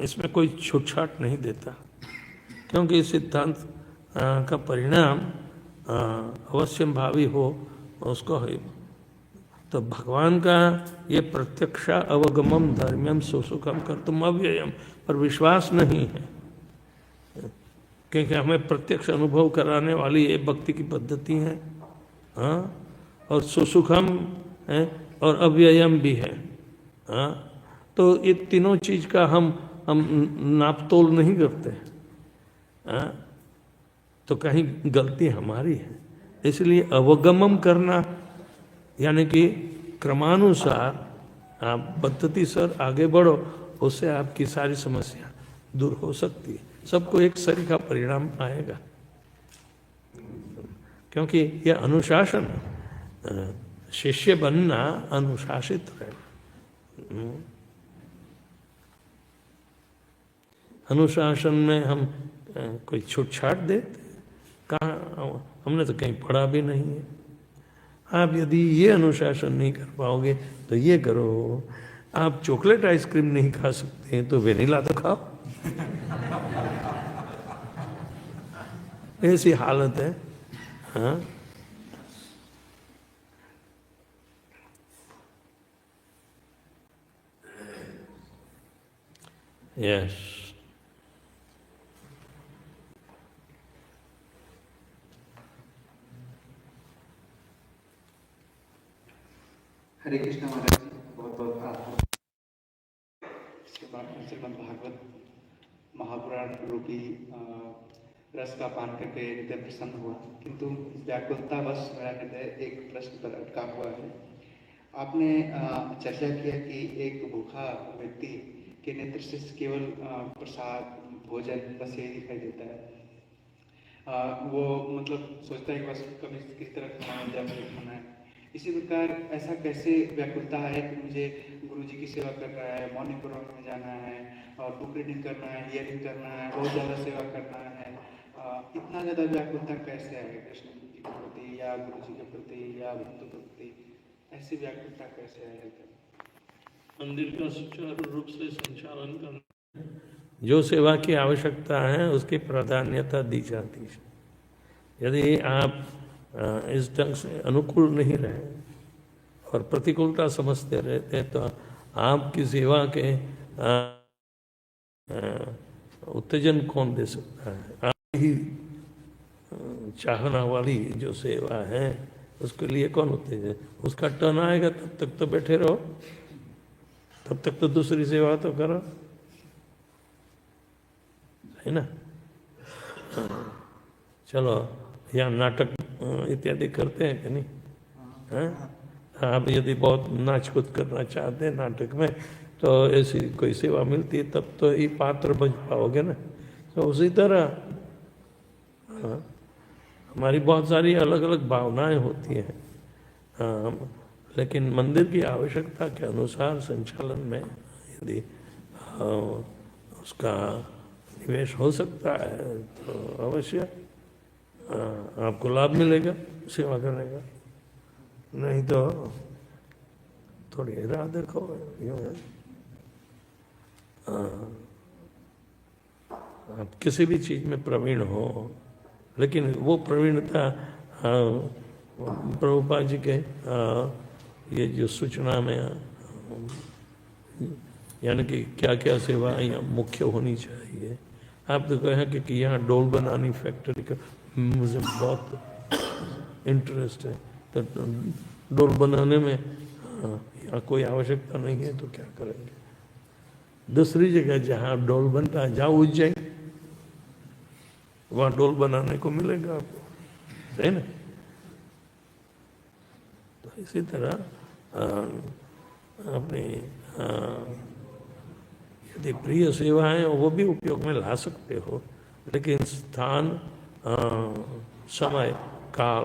इसमें कोई छूटछाट नहीं देता, क्योंकि इस सिद्धांत का परिणाम अवश्यम भावी हो उसको है। तो भगवान का ये प्रत्यक्ष अवगमम धर्म्यम सुसुखम कर्तुम अव्ययम पर विश्वास नहीं है, क्योंकि हमें प्रत्यक्ष अनुभव कराने वाली ये भक्ति की पद्धति है, हाँ, और सुसुखम है और अव्ययम भी है, हाँ। तो ये तीनों चीज का हम नापतोल नहीं करते, हाँ, तो कहीं गलती हमारी है। इसलिए अवगमम करना यानी कि क्रमानुसार आप पद्धति सर आगे बढ़ो, उससे आपकी सारी समस्या दूर हो सकती है। सबको एक सरी का परिणाम आएगा, क्योंकि यह अनुशासन, शिष्य बनना अनुशासित है। अनुशासन में हम कोई छूटछाट देते कहाँ? हमने तो कहीं पढ़ा भी नहीं है। आप यदि ये अनुशासन नहीं कर पाओगे तो ये करो। आप चॉकलेट आइसक्रीम नहीं खा सकते हैं तो वेनिला तो खाओ। ऐसी हालत है, हाँ। यस। हरे कृष्ण महाराज जी, बहुत बहुत आभार। इसके बाद श्रीमद् भागवत महापुराण रूपी रस का पान करके हृदय प्रसन्न हुआ, किंतु व्याकुलतावश मेरा हृदय एक प्रश्न पर अटका हुआ है। आपने चर्चा किया कि एक भूखा व्यक्ति के नेत्र से केवल प्रसाद भोजन बस यही दिखाई देता है। वो मतलब सोचता है कि बस कभी किस तरह खाना मिल जाए, मुझे खाना है। इसी प्रकार ऐसा कैसे व्याकुलता है कि मुझे गुरु जी की सेवा करना है, मॉर्निंग प्रोग्राम में जाना है और बुक रीडिंग करना है, हियरिंग करना है, बहुत ज़्यादा सेवा करना है। इतना ज़्यादा व्याकुलता कैसे आए कृष्ण जी के प्रति या गुरु जी के प्रति या भक्तों के प्रति? ऐसी व्याकुलता कैसे आए? मंदिर का सुचारू रूप से संचालन करना, जो सेवा की आवश्यकता है उसकी प्राधान्यता दी जाती है। यदि आप इस ढंग से अनुकूल नहीं रहे और प्रतिकूलता समझते रहते हैं, तो आपकी सेवा के उत्तेजन कौन दे सकता है? आप ही चाहना वाली जो सेवा है उसके लिए कौन उत्तेजन? उसका टर्न आएगा तब तक तो बैठे रहो, तब तक तो दूसरी सेवा तो करो, है ना? चलो, यहाँ नाटक इत्यादि करते हैं कि नहीं? हैं? आप यदि बहुत नाच कूद करना चाहते हैं नाटक में, तो ऐसी कोई सेवा मिलती है तब तो ये पात्र बन पाओगे ना। तो उसी तरह हमारी बहुत सारी अलग अलग भावनाएं होती हैं, लेकिन मंदिर की आवश्यकता के अनुसार संचालन में यदि उसका निवेश हो सकता है तो अवश्य आपको लाभ मिलेगा सेवा करने का। नहीं तो थोड़ी राह देखो, यूँ है। आप किसी भी चीज में प्रवीण हो, लेकिन वो प्रवीणता प्रभुपाद जी के ये जो सूचना में यानी कि क्या क्या सेवा यहाँ मुख्य होनी चाहिए। आप तो कहें कि यहाँ डोल बनानी फैक्ट्री का मुझे बहुत इंटरेस्ट है, तो डोल बनाने में यहाँ कोई आवश्यकता नहीं है तो क्या करेंगे? दूसरी जगह जहाँ डोल बनता है, जाओ उज्जैन, वहाँ डोल बनाने को मिलेगा आपको, है ना? तो इसी तरह अपनी यदि प्रिय सेवाएं वो भी उपयोग में ला सकते हो, लेकिन स्थान, समय, काल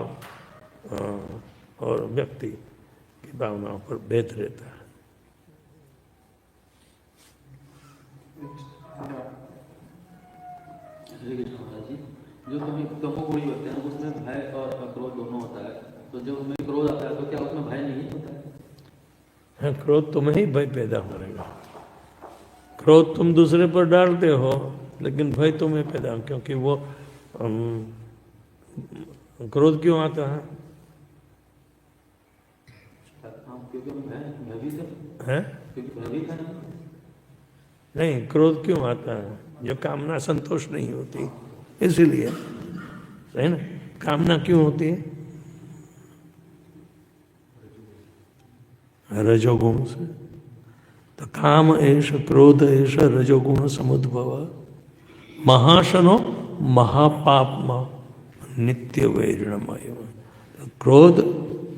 और व्यक्ति की भावनाओं पर भेद रहता है। जी, जो तुम्हें तमोगुणी होते हैं उसमें भय और क्रोध दोनों होता है, तो जब उसमें क्रोध आता है तो क्या उसमें भय नहीं होता है? हाँ, क्रोध तुम्हें ही भय पैदा होगा। क्रोध तुम दूसरे पर डालते हो, लेकिन भय तुम्हें पैदा, क्योंकि वो क्रोध क्यों आता है? क्योंकि भयभीत है? क्योंकि भयभीत है। नहीं, क्रोध क्यों आता है? जो कामना संतोष नहीं होती, इसीलिए, है ना? कामना क्यों होती है? रजोगुण से। तो काम एष क्रोध एष रजोगुण समुद्भव महाशनो महापापमा नित्य वैरिणमय। तो क्रोध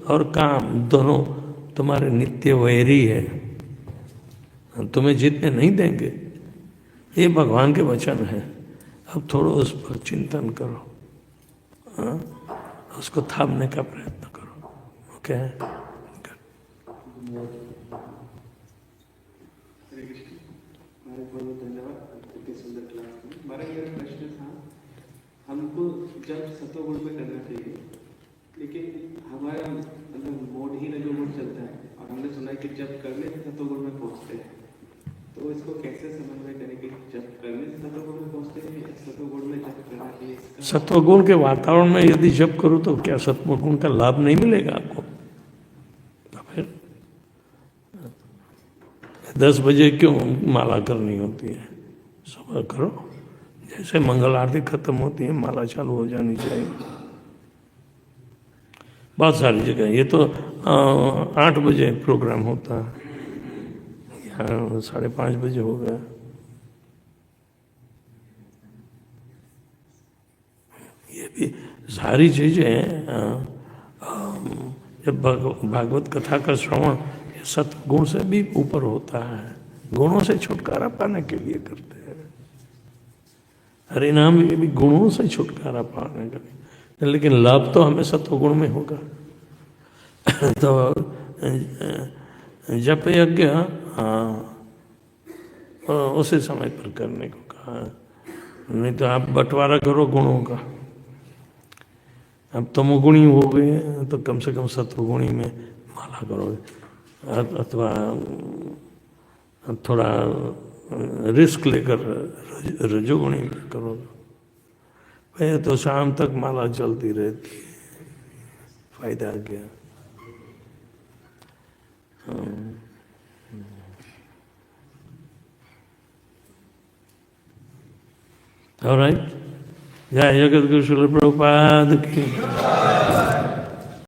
और काम दोनों तुम्हारे नित्य वैरी है, तुम्हें जीतने नहीं देंगे। ये भगवान के वचन है। अब थोड़ा उस पर चिंतन करो, उसको थामने का प्रयत्न करो। ओके? हमारा ये प्रश्न था, हमको जब सतोगुण में करना चाहिए, लेकिन हमारा मतलब मोड ही रजोगुण चलता है, और हमने सुना है कि जब करने से सतोगुण में पहुंचते हैं, तो इसको कैसे समन्वय करेंगे? जब करने से सतोगुण में पहुंचते हैं, सतोगुण में जब करना चाहिए। सत्वगुण के वातावरण में यदि जप करो तो क्या सत्वगुण का लाभ नहीं मिलेगा आपको? तो फिर 10 बजे क्यों माला करनी होती है? सुबह करो, जैसे मंगल आरती खत्म होती है माला चालू हो जानी चाहिए। बहुत सारी जगह, ये तो 8 बजे प्रोग्राम होता है, यहाँ 5:30 बजे हो गया। ये भी सारी चीजें जब भागवत कथा का श्रवण सत्गुण से भी ऊपर होता है, गुणों से छुटकारा पाने के लिए करते हैं। हरिनाम ये भी गुणों से छुटकारा पाने का, लेकिन लाभ तो हमें सत्वगुण में होगा। तो जप यज्ञ उसी समय पर करने को कहा, नहीं तो आप बंटवारा करो गुणों का। अब तमोगुणी हो गए तो कम से कम सत्वगुणी में माला करो, अथवा थोड़ा रिस्क लेकर रजोगुणी में करो। भाई तो शाम तक माला चलती रहती है, फायदा क्या? All right? जय जगत गुरु श्रील प्रभुपाद की